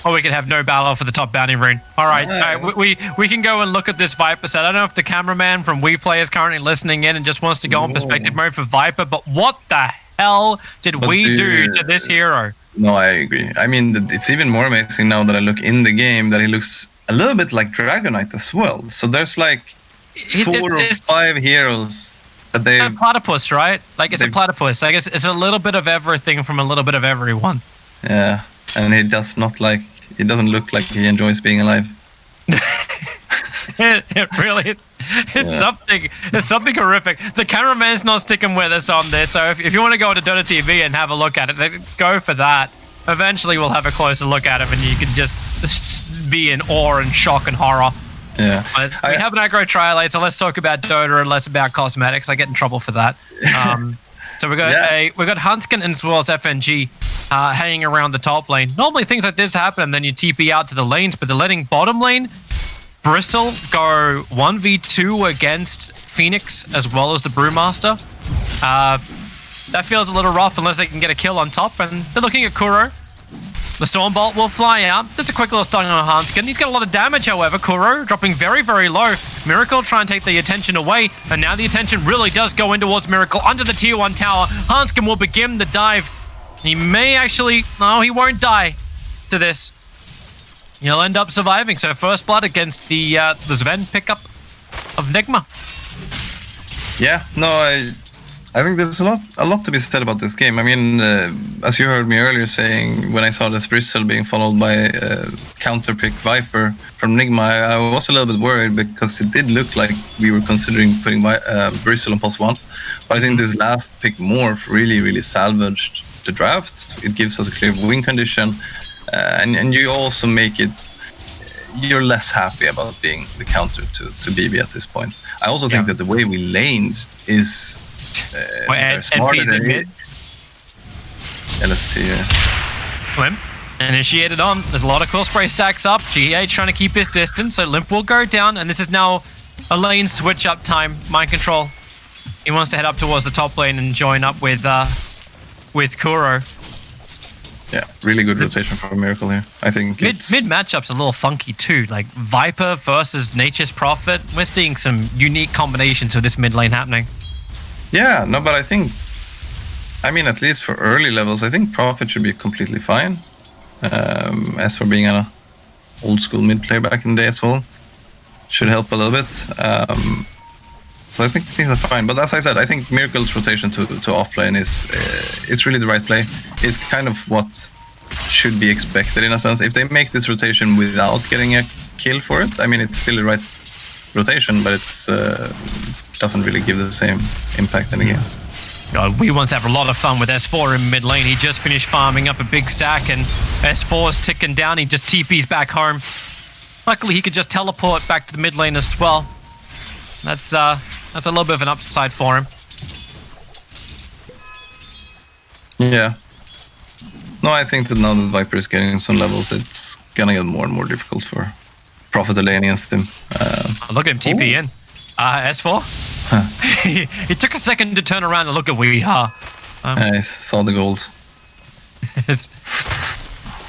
or we could have no battle for the top bounty rune. All right, we can go and look at this Viper set. I don't know if the cameraman from WePlay is currently listening in and just wants to go on perspective mode for Viper, but what the hell did we do to this hero? No, I agree. I mean, it's even more amazing now that I look in the game that he looks a little bit like Dragonite as well. So there's like 4 or 5 heroes that they... It's a platypus, right? Like, it's a platypus. I guess it's a little bit of everything from a little bit of everyone. Yeah, and he doesn't look like he enjoys being alive. It really is. It's something horrific. The cameraman's not sticking with us on this, so if you want to go to Dota TV and have a look at it, then go for that. Eventually we'll have a closer look at him and you can just be in awe and shock and horror. Yeah. But we have an aggro trialate, so let's talk about Dota and less about cosmetics. I get in trouble for that. So we got Huntskin as well as FNG hanging around the top lane. Normally things like this happen and then you TP out to the lanes, but they're letting bottom lane Bristle go 1v2 against Phoenix as well as the Brewmaster. That feels a little rough unless they can get a kill on top, and they're looking at Kuro. The Stormbolt will fly out. Just a quick little stun on Hanskin. He's got a lot of damage, however. Kuro dropping very, very low. Miracle trying to take the attention away, and now the attention really does go in towards Miracle under the tier 1 tower. Hanskin will begin the dive. He may actually... No, he won't die to this. He'll end up surviving. So first blood against the Sven pickup of NIGMA. Yeah, no, I think there's a lot to be said about this game. I mean, as you heard me earlier saying, when I saw this Bristle being followed by counter pick Viper from NIGMA, I was a little bit worried because it did look like we were considering putting Bristle on +1. But I think this last pick Morph really salvaged the draft. It gives us a clear win condition. And you also make it, you're less happy about being the counter to BB at this point. I also think that the way we laned is very smart. LST, Limp initiated on. There's a lot of cool spray stacks up. GH trying to keep his distance, so Limp will go down, and this is now a lane switch up time. Mind control. He wants to head up towards the top lane and join up with Kuro. Yeah, really good rotation for Miracle here. I think mid matchup's a little funky too. Like Viper versus Nature's Prophet. We're seeing some unique combinations of this mid lane happening. Yeah, no, but I mean, at least for early levels, I think Prophet should be completely fine. As for being an old school mid player back in the day as well, should help a little bit. So I think things are fine. But as I said, I think Miracle's rotation to offlane is it's really the right play. It's kind of what should be expected in a sense. If they make this rotation without getting a kill for it, I mean, it's still the right rotation, but it's doesn't really give the same impact in the game. God, we once have a lot of fun with S4 in mid lane. He just finished farming up a big stack, and S4 is ticking down. He just TPs back home. Luckily, he could just teleport back to the mid lane as well. That's a little bit of an upside for him. Yeah. No, I think that now that Viper is getting some levels, it's gonna get more and more difficult for Prophet to lane against him. Look at him TP in. S4? Huh. He took a second to turn around and look at Weeha. Nice, saw the gold.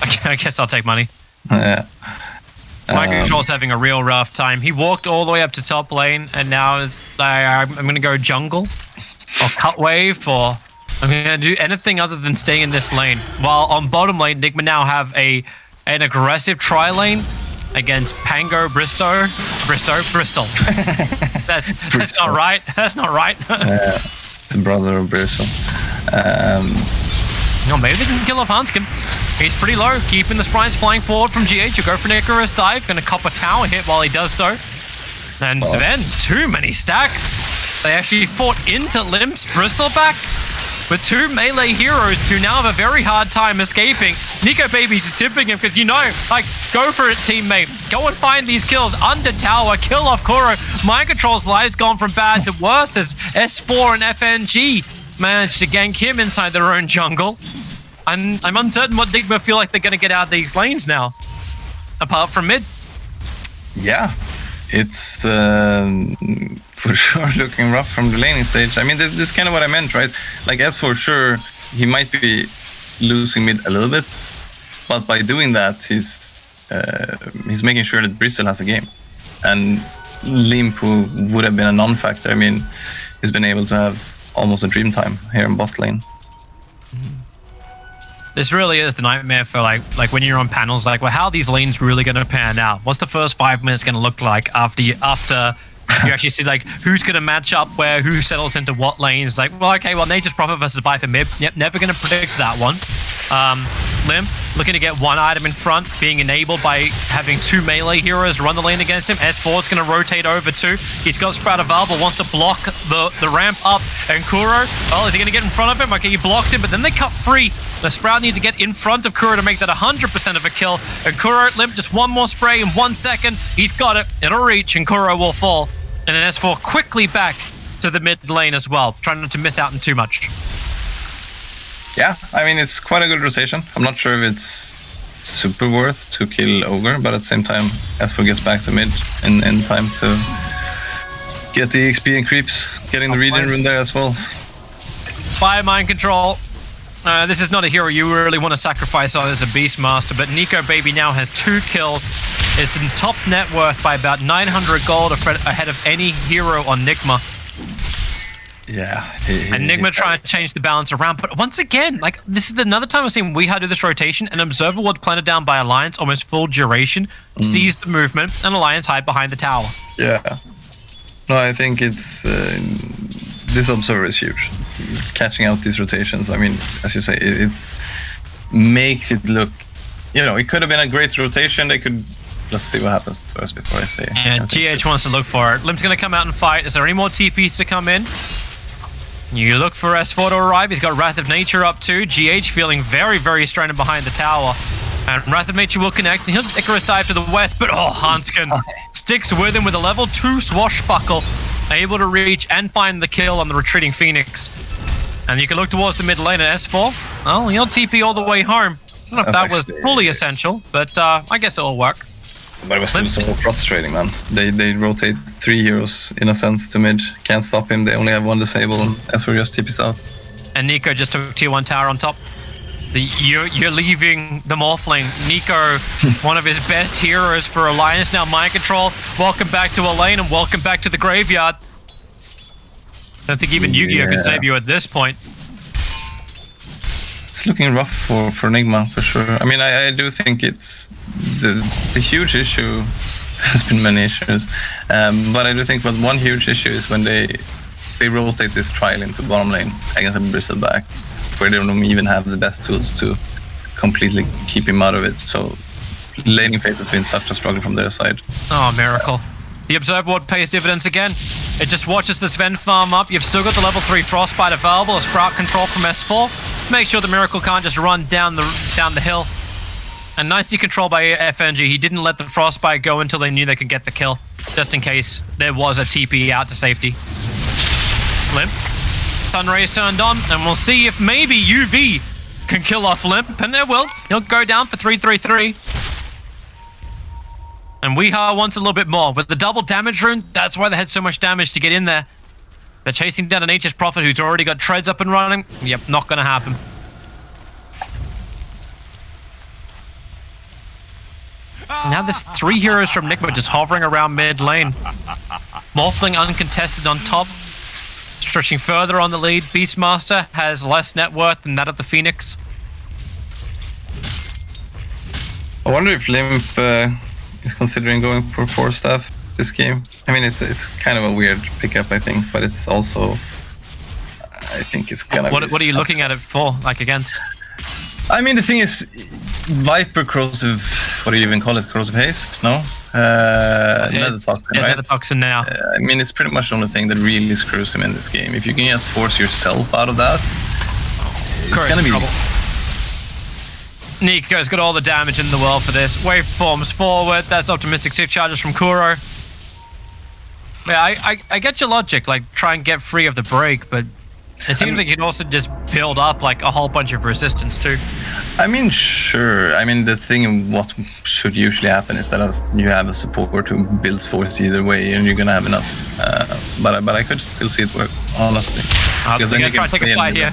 I guess I'll take money. Yeah. Micro Control's having a real rough time. He walked all the way up to top lane, and now it's like, I'm going to go jungle, or cut wave, or I'm going to do anything other than stay in this lane. While on bottom lane, NIGMA now have an aggressive tri-lane against Pango Bristle. That's not right. That's not right. It's a brother of Bristle. No, maybe they can kill off Hanskin. He's pretty low, keeping the sprites flying forward from GH. You go for an Icarus dive, gonna cop a tower hit while he does so. And Sven, too many stacks. They actually fought into Limp's Bristleback with two melee heroes who now have a very hard time escaping. Nico Baby's tipping him because, like, go for it, teammate. Go and find these kills under tower, kill off Kuro. Mind Control's lives gone from bad to worse as S4 and FNG managed to gank him inside their own jungle. I'm uncertain what NIGMA feel like they're going to get out of these lanes now, apart from mid. Yeah, it's for sure looking rough from the laning stage. I mean, this is kind of what I meant, right? Like, as for sure, he might be losing mid a little bit, but by doing that, he's making sure that Bristol has a game, and Limp, who would have been a non-factor, I mean, he's been able to have almost a dream time here in bot lane. This really is the nightmare for like when you're on panels, like, well, how are these lanes really going to pan out? What's the first 5 minutes going to look like after you actually see like who's going to match up where, who settles into what lanes? Like, well, okay, well, Nature's Prophet versus Viper mid. Yep, never going to predict that one. Limp looking to get one item in front, being enabled by having 2 melee heroes run the lane against him. S4's going to rotate over too. He's got Sprout available, wants to block the ramp up. And Kuro, well, is he going to get in front of him? Okay, he blocks him, but then they cut free. The Sprout needs to get in front of Kuro to make that 100% of a kill. And Kuro, Limp, just one more spray in 1 second. He's got it. It'll reach, and Kuro will fall. And then S4 quickly back to the mid lane as well, trying not to miss out on too much. Yeah, I mean, it's quite a good rotation. I'm not sure if it's super worth to kill Ogre, but at the same time, S4 gets back to mid in time to get the XP and creeps, getting the regen rune there as well. Fire mind control. This is not a hero you really want to sacrifice as a Beastmaster, but Nico Baby now has 2 kills. It's in top net worth by about 900 gold ahead of any hero on NIGMA. Yeah. And NIGMA trying to change the balance around, but once again, like, this is another time I've seen Weeha do this rotation. An Observer Ward planted down by Alliance, almost full duration, sees the movement, and Alliance hide behind the tower. Yeah. No, I think it's... this Observer is huge. Catching out these rotations, I mean, as you say, it makes it look... You know, it could have been a great rotation. They could... Let's see what happens first before I say. And GH wants to look for it. Limp's going to come out and fight. Is there any more TPs to come in? You look for S4 to arrive. He's got Wrath of Nature up too. GH feeling very, very stranded behind the tower. And Wrath of Nature will connect. And he'll just Icarus dive to the west. But Hanskin sticks with him with a level 2 swashbuckle. Able to reach and find the kill on the retreating Phoenix. And you can look towards the mid lane at S4. Oh, he'll TP all the way home. I don't know if that was fully essential, but I guess it'll work. But it was still so frustrating, man. They rotate 3 heroes, in a sense, to mid. Can't stop him. They only have 1 disable, and S4 just TPs out. And Nico just took tier 1 tower on top. You're leaving the Morph lane. Nico, one of his best heroes for Alliance, now mind control. Welcome back to a lane, and welcome back to the graveyard. I don't think even Yu-Gi-Oh can save you at this point. It's looking rough for NIGMA, for sure. I mean, I do think it's the huge issue. There's been many issues, but I do think one huge issue is when they rotate this trial into bottom lane against a Bristol back, where they don't even have the best tools to completely keep him out of it. So laning phase has been such a struggle from their side. Oh, miracle. The Observer Ward pays dividends again. It just watches the Sven farm up. You've still got the level 3 Frostbite available, a Sprout control from S4. Make sure the Miracle can't just run down the hill. And nicely controlled by FNG. He didn't let the Frostbite go until they knew they could get the kill, just in case there was a TP out to safety. Limp. Sunray's turned on, and we'll see if maybe UV can kill off Limp, and it will. He'll go down for 333. And Weeha wants a little bit more. With the double damage rune, that's why they had so much damage to get in there. They're chasing down a Nature's Prophet who's already got treads up and running. Yep, not gonna happen. Now there's 3 heroes from NIGMA just hovering around mid lane. Morphling uncontested on top. Stretching further on the lead. Beastmaster has less net worth than that of the Phoenix. I wonder if Limp is considering going for 4-staff this game. I mean, it's kind of a weird pickup, I think, but it's also... I think it's gonna What are you looking at it for, like, against? I mean, the thing is, Viper Corrosive... What do you even call it? Corrosive Haste? No? Nether Toxin, right? Nether Toxin now. I mean, it's pretty much the only thing that really screws him in this game. If you can just force yourself out of that, it's gonna be... trouble. Nico's got all the damage in the world for this. Waveforms forward. That's optimistic 6 charges from Kuro. Yeah, I get your logic, like, try and get free of the break, but it seems like you can also just build up, like, a whole bunch of resistance, too. I mean, sure. I mean, the thing, what should usually happen is that you have a support who builds force either way, and you're gonna have enough. But I could still see it work, honestly. They're gonna try to take a fight here.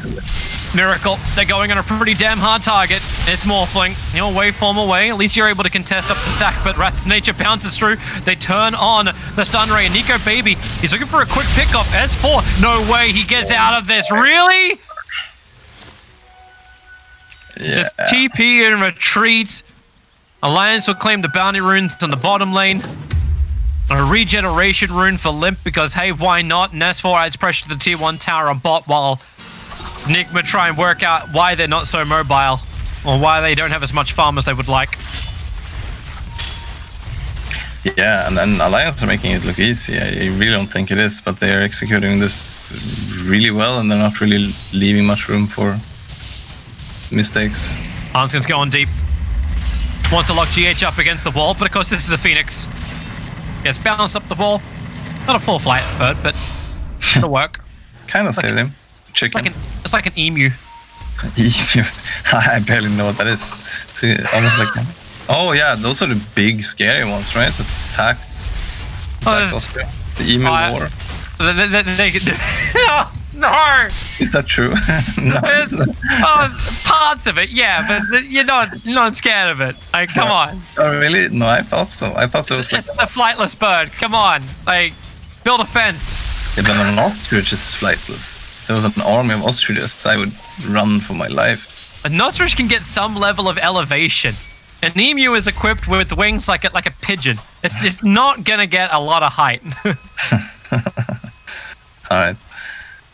Miracle, they're going on a pretty damn hard target. It's Morphling. He'll waveform away. At least you're able to contest up the stack, but Wrath of Nature bounces through. They turn on the Sunray, and Nico Baby, he's looking for a quick pickup. S4, no way he gets out of this. Really? Yeah. Just TP and retreat. Alliance will claim the bounty runes on the bottom lane. A regeneration rune for Limp because, hey, why not? And S4 adds pressure to the tier 1 tower on bot while NIGMA try and work out why they're not so mobile or why they don't have as much farm as they would like. Yeah, and then Alliance are making it look easy. I really don't think it is, but they're executing this really well and they're not really leaving much room for mistakes. Hanskin's going deep. Wants to lock GH up against the wall, but of course this is a Phoenix. Gets bounced up the wall. Not a full flight bird, but it'll work. Kind of saved him. Chicken. It's like an emu. Emu. I barely know what that is. See, almost like... Oh yeah, those are the big scary ones, right? The attacked. The emu war. No! Is that true? No. Parts of it, yeah, but you're not scared of it. Like, come on. Oh really? No, I thought so. I thought it was it's a flightless bird. Come on, like, build a fence. Yeah, but an ostrich is flightless. If there was an army of ostriches, I would run for my life. An ostrich can get some level of elevation. An emu is equipped with wings like a pigeon. It's not gonna get a lot of height. All right.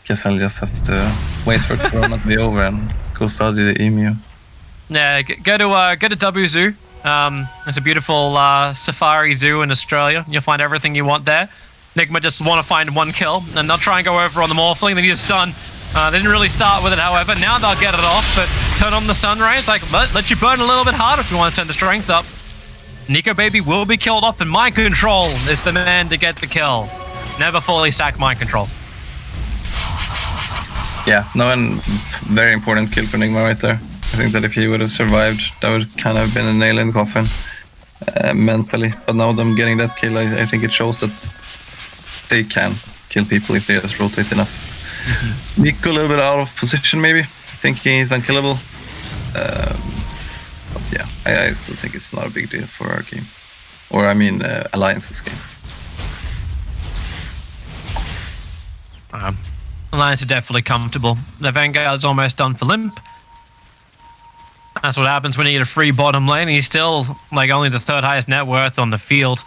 Guess I'll just have to wait for Corona to be over and go study the emu. Yeah, go to W Zoo. It's a beautiful safari zoo in Australia. You'll find everything you want there. NIGMA just want to find one kill, and they'll try and go over on the Morphling. They need a stun. They didn't really start with it, however. Now they'll get it off, but turn on the Sunray. It's like, let you burn a little bit harder if you want to turn the strength up. Nico Baby will be killed off, and Mind Control is the man to get the kill. Never fully sack Mind Control. Yeah, no, and very important kill for NIGMA right there. I think that if he would have survived, that would kind of have been a nail in the coffin mentally. But now them getting that kill, I think it shows that they can kill people if they just rotate enough. Nico a little bit out of position maybe, thinking he's unkillable. But yeah, I still think it's not a big deal for our game. Or I mean, Alliance's game. Alliance are definitely comfortable. The Vanguard's almost done for Limp. That's what happens when you get a free bottom lane. He's still like only the third highest net worth on the field.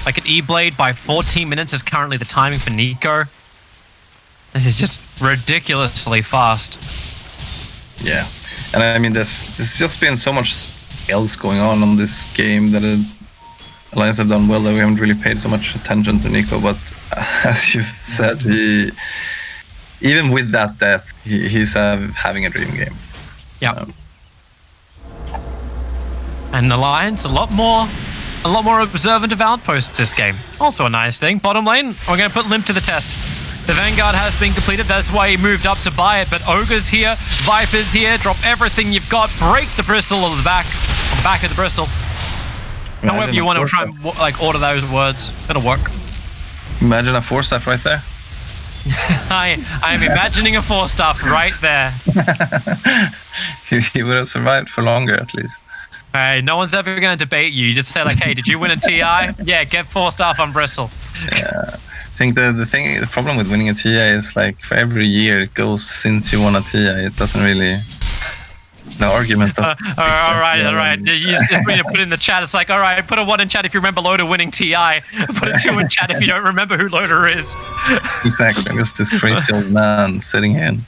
Like an E-Blade by 14 minutes is currently the timing for Nico. This is just ridiculously fast. Yeah, and I mean there's just been so much else going on this game that Alliance have done well that we haven't really paid so much attention to Nico, but as you've said, even with that death, he's having a dream game. Yeah. And Alliance, a lot more observant of outposts this game. Also a nice thing. Bottom lane, we're going to put Limp to the test. The Vanguard has been completed. That's why he moved up to buy it. But Ogre's here, Viper's here. Drop everything you've got. Break the bristle of the back of the bristle. However you want to try and like order those words, it'll work. Imagine a 4-staff right there. I am imagining a 4-staff right there. He would have survived for longer at least. Hey, no one's ever going to debate you. You just say like, hey, did you win a TI? Yeah, get 4-staff on bristle. Yeah. I think the problem with winning a TI is like for every year it goes since you won a TI, it doesn't really. The argument doesn't. All right. You just need to put in the chat. It's like, all right, put a 1 in chat if you remember Loader winning TI. Put a 2 in chat if you don't remember who Loader is. Exactly. I'm just this crazy old man sitting here and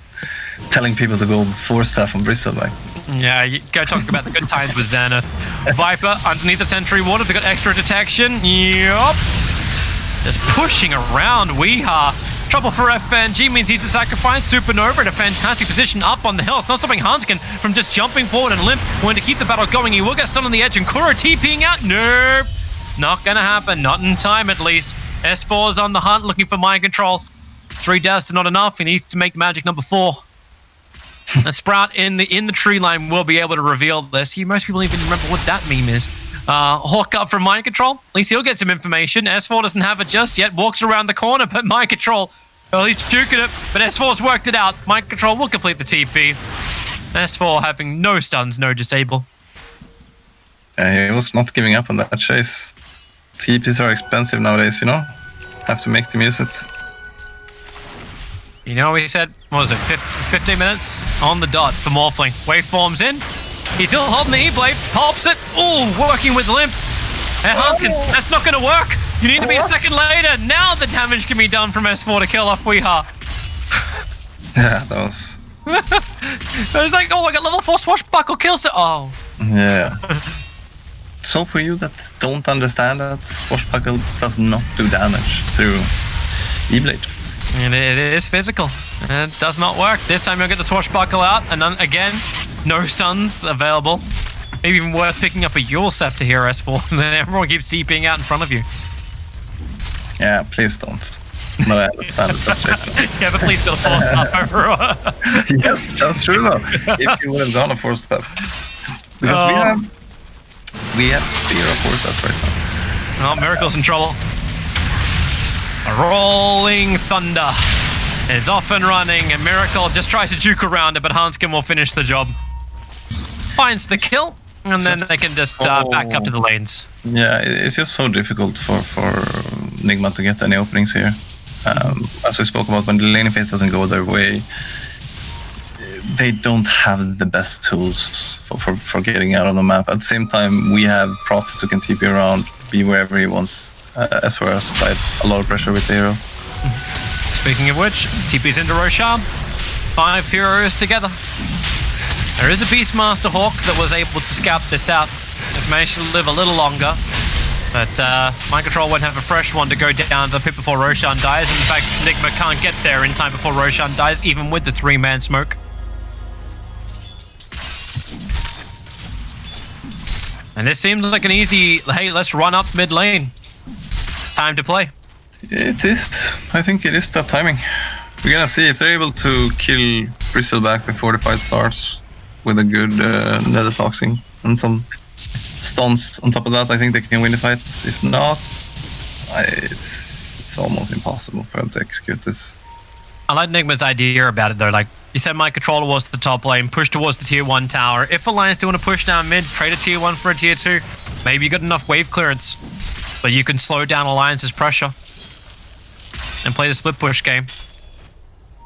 telling people to go 4-staff on bristle. Like. Yeah, you go talk about the good times with Zenith. Viper underneath the sentry water. They got extra detection. Yup. Just pushing around Weeha. Trouble for FNG means he's to sacrifice Supernova in a fantastic position up on the hill. It's not stopping Hanskin from just jumping forward, and Limp wanting to keep the battle going. He will get stunned on the edge, and Kura TPing out. Nope. Not gonna happen. Not in time, at least. S4 is on the hunt, looking for mind control. 3 deaths is not enough. He needs to make the magic number 4. A Sprout in the tree line will be able to reveal this. Most people even remember what that meme is. Hawk up from Mind Control. At least he'll get some information. S4 doesn't have it just yet. Walks around the corner, but Mind Control Well, he's juking it, but S4's worked it out. Mind Control will complete the TP. S4 having no stuns, no disable. Yeah, he was not giving up on that chase. TPs are expensive nowadays, you know? Have to make them use it. You know, he said, what was it, 15 minutes on the dot for Morphling. Waveforms in. He's still holding the E-Blade. Pops it. Ooh, working with Limp. Hey, Hanskin, that's not going to work. You need to be a second later. Now the damage can be done from S4 to kill off Weeha. Yeah, that was... It's like, oh, I got level 4 Swashbuckle kills it. Oh. Yeah. So for you that don't understand that, Swashbuckle does not do damage through E-Blade. And it is physical. It does not work. This time you'll get the Swashbuckle out, and then again, no stuns available. Maybe even worth picking up a Yule Scepter here, S4, and then everyone keeps TPing out in front of you. Yeah, please don't. No, I understand the frustration. Yeah, but please build a 4-stop over. Yes, that's true though. If you would have done a 4-step. Because we have 0 4-steps right now. Oh, Miracle's in trouble. A Rolling Thunder is off and running, and Miracle just tries to juke around it, but Hanskin will finish the job. Finds the kill, and then they can just back up to the lanes. Yeah, it's just so difficult for NIGMA to get any openings here. As we spoke about, when the laning phase doesn't go their way, they don't have the best tools for getting out on the map. At the same time, we have Prophet who can TP around, be wherever he wants. As far as applied a lot of pressure with the hero. Speaking of which, TP's into Roshan. 5 heroes together. There is a Beastmaster Hawk that was able to scout this out. Has managed to live a little longer. But Mind Control won't have a fresh one to go down the pit before Roshan dies. In fact, NIGMA can't get there in time before Roshan dies, even with the 3-man smoke. And this seems like an easy, hey, let's run up mid lane. Time to play. It is. I think it is that timing. We're gonna see if they're able to kill Bristleback before the fight starts with a good nether toxin and some stuns on top of that. I think they can win the fight. If not, it's almost impossible for them to execute this. I like NIGMA's idea about it though. Like you said, my controller was the top lane, push towards the tier 1 tower. If Alliance do want to push down mid, trade a tier 1 for a tier 2. Maybe you got enough wave clearance. But you can slow down Alliance's pressure and play the split push game.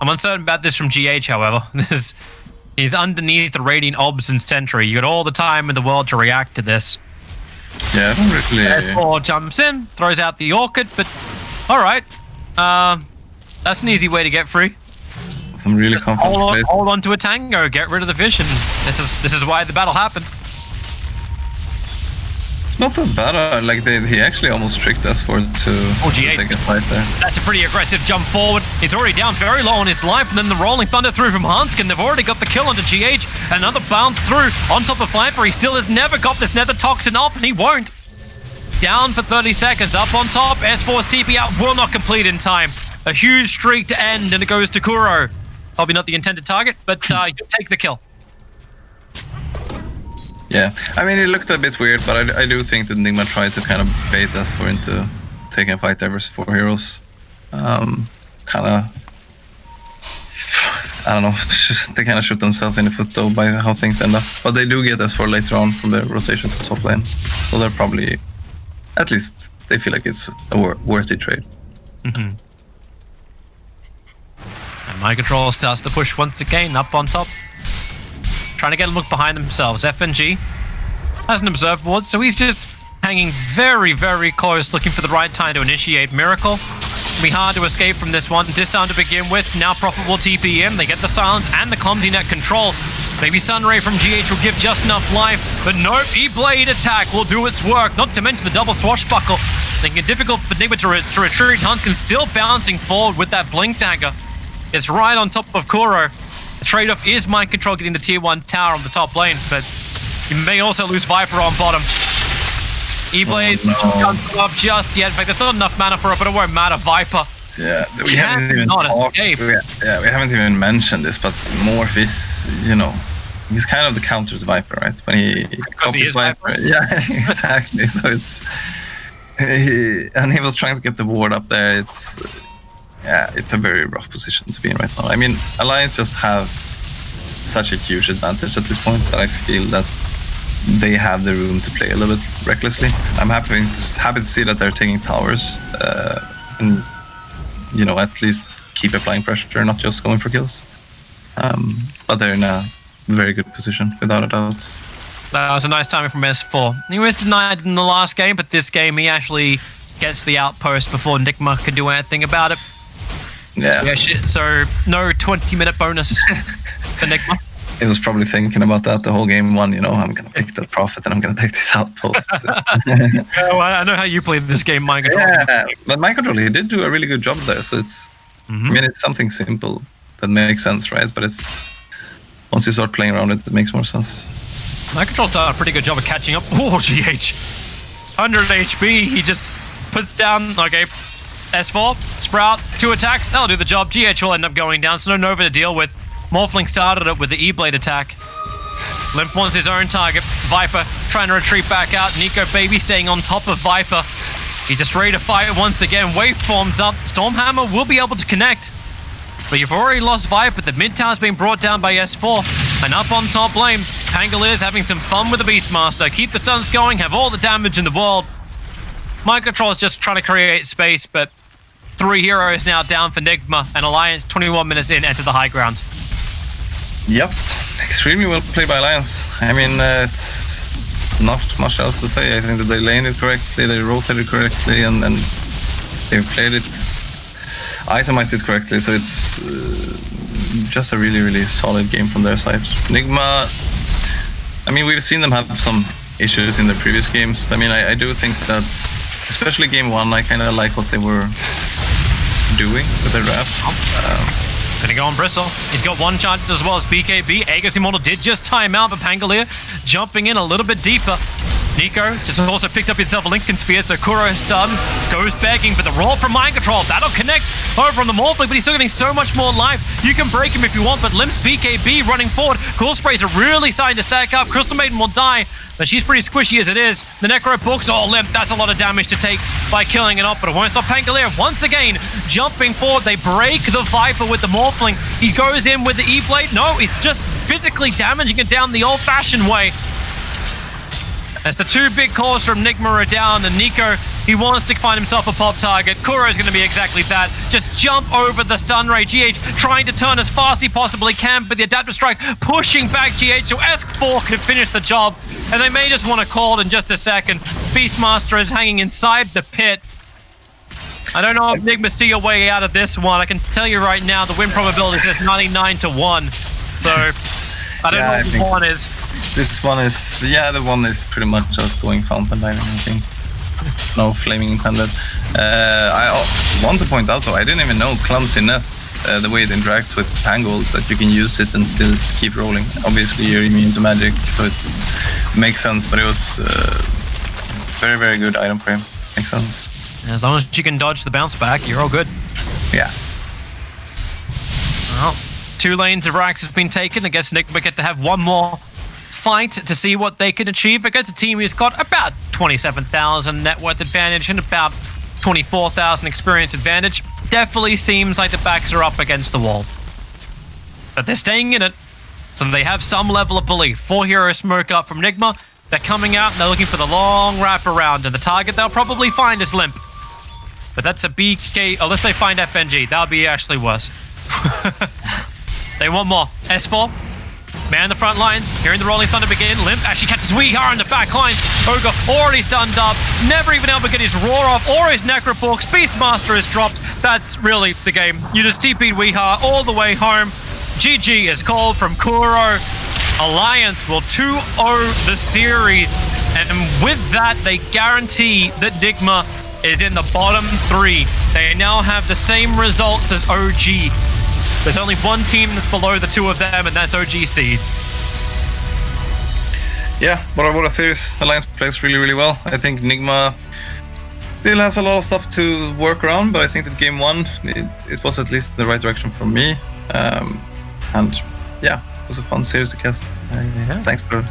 I'm uncertain about this from GH, however. He's underneath the Radiant Obs and Sentry. You got all the time in the world to react to this. Yeah, I don't really... S4 jumps in, throws out the Orchid, but alright. That's an easy way to get free. Some really comfortable place. Hold on to a Tango, get rid of the fish, and this is why the battle happened. Not that bad. Like he actually almost tricked us to take a fight there. That's a pretty aggressive jump forward. He's already down very low on his life, and then the Rolling Thunder through from Hanskin. They've already got the kill onto GH. Another bounce through on top of Viper. He still has never got this Nether Toxin off, and he won't. Down for 30 seconds. Up on top. S4's TP out will not complete in time. A huge streak to end, and it goes to Kuro. Probably not the intended target, but you take the kill. Yeah, I mean, it looked a bit weird, but I do think that NIGMA tried to kind of bait us for into taking a fight there versus 4 heroes. Kind of, I don't know, they kind of shoot themselves in the foot though by how things end up. But they do get S4 later on from the rotation to top lane. So they're probably, at least, they feel like it's a worthy trade. Mm-hmm. And My Control starts the push once again, up on top. Trying to get a look behind themselves. FNG hasn't observed ward, so he's just hanging very, very close, looking for the right time to initiate Miracle. It'll be hard to escape from this one. Disarm to begin with. Now Prophet will TP in. They get the silence and the clumsy net control. Maybe Sunray from GH will give just enough life, but nope, E-Blade attack will do its work, not to mention the double swashbuckle. Making it difficult for NIGMA to retreat. Hanskin still bouncing forward with that blink dagger. It's right on top of Kuro. The trade-off is Mind Control getting the tier 1 tower on the top lane, but you may also lose Viper on bottom. E-Blade can't come up just yet. In fact, there's not enough mana for it, but it won't matter. Viper. Yeah, we haven't even talked. We haven't even mentioned this, but Morph is, you know, he's kind of the counter to Viper, right? When he copies Viper. Yeah, exactly. So it's... and he was trying to get the ward up there. yeah, it's a very rough position to be in right now. I mean, Alliance just have such a huge advantage at this point that I feel that they have the room to play a little bit recklessly. I'm happy to see that they're taking towers and, you know, at least keep applying pressure, not just going for kills. But they're in a very good position, without a doubt. That was a nice timing from S4. He was denied in the last game, but this game he actually gets the outpost before NIGMA can do anything about it. Yeah. So no 20-minute bonus for NIGMA. He was probably thinking about that the whole game one, you know, I'm going to pick the Prophet and I'm going to take this outpost. Oh, I know how you played this game, Mind Control. Yeah, but Mind Control, he did do a really good job there. So it's, I mean, it's something simple that makes sense, right? But it's, once you start playing around it, it makes more sense. Mind Control done a pretty good job of catching up. Oh, GH. 100 HP, he just puts down, okay, S4, Sprout, 2 attacks, that'll do the job. GH will end up going down, so no Nova to deal with. Morphling started it with the E-Blade attack. Limp wants his own target. Viper trying to retreat back out. Nico Baby staying on top of Viper. He just ready to fight once again. Waveforms up. Stormhammer will be able to connect. But you've already lost Viper. The mid tower's being brought down by S4. And up on top lane, Pangalier's having some fun with the Beastmaster. Keep the stuns going, have all the damage in the world. Mind Control's just trying to create space, but 3 heroes now down for NIGMA, and Alliance 21 minutes in enter the high ground. Yep, extremely well played by Alliance. I mean, it's not much else to say. I think that they laned it correctly, they rotated correctly, and they've played it, itemized it correctly, so it's just a really, really solid game from their side. NIGMA, I mean, we've seen them have some issues in their previous games. I mean, I do think that, especially game 1, I kind of like what they were doing with their draft. Gonna go on Bristle. He's got 1 charge as well as BKB. Aegis Immortal did just time out, but Pangolier jumping in a little bit deeper. Nico just also picked up himself a Lincoln Sphere, so Kuro is done. Goes begging, but the roll from Mind Control, that'll connect over on the Morphling, but he's still getting so much more life. You can break him if you want, but Limp's BKB running forward. Cool Sprays are really starting to stack up. Crystal Maiden will die, but she's pretty squishy as it is. The Necro books, oh, Limp, that's a lot of damage to take by killing it off, but it won't stop Pangolier. Once again, jumping forward, they break the Viper with the Morphling. He goes in with the E-Blade. No, he's just physically damaging it down the old-fashioned way. As the 2 big calls from NIGMA are down, and Nico, he wants to find himself a pop target. Kuro's going to be exactly that. Just jump over the stun ray. GH trying to turn as fast as he possibly can, but the adaptive strike pushing back GH, so ESC4 can finish the job. And they may just want to call it in just a second. Beastmaster is hanging inside the pit. I don't know if NIGMA see a way out of this one. I can tell you right now, the win probability is just 99-1. So, I don't know what the one is. This one is, yeah, the one is pretty much just going fountain diving, I think. No flaming intended. I want to point out though, I didn't even know Clumsy Net, the way it interacts with Tangle, that you can use it and still keep rolling. Obviously you're immune to magic, so it makes sense, but it was very, very good item for him. Makes sense. As long as you can dodge the bounce back, you're all good. Yeah. Well, 2 lanes of Rax has been taken. I guess NIGMA get to have one more fight to see what they can achieve against a team who's got about 27,000 net worth advantage and about 24,000 experience advantage. Definitely seems like the backs are up against the wall. But they're staying in it, so they have some level of belief. 4 hero smoke up from NIGMA. They're coming out and they're looking for the long wrap around, and the target they'll probably find is Limp. But that's a BK, unless they find FNG. That would be actually worse. They want more. S4. Man the front lines, hearing the Rolling Thunder begin. Limp actually catches Weehar in the back lines. Ogre already stunned up, never even able to get his roar off or his Necroporks. Beastmaster is dropped. That's really the game. You just TP'd Weehar all the way home. GG is called from Kuro. Alliance will 2-0 the series, and with that, they guarantee that NIGMA is in the bottom 3. They now have the same results as OG. There's only one team that's below the 2 of them, and that's OG Seed. Yeah, what a series. Alliance plays really, really well. I think NIGMA still has a lot of stuff to work around, but I think that game 1, it was at least in the right direction for me. And yeah, it was a fun series to cast. Thanks for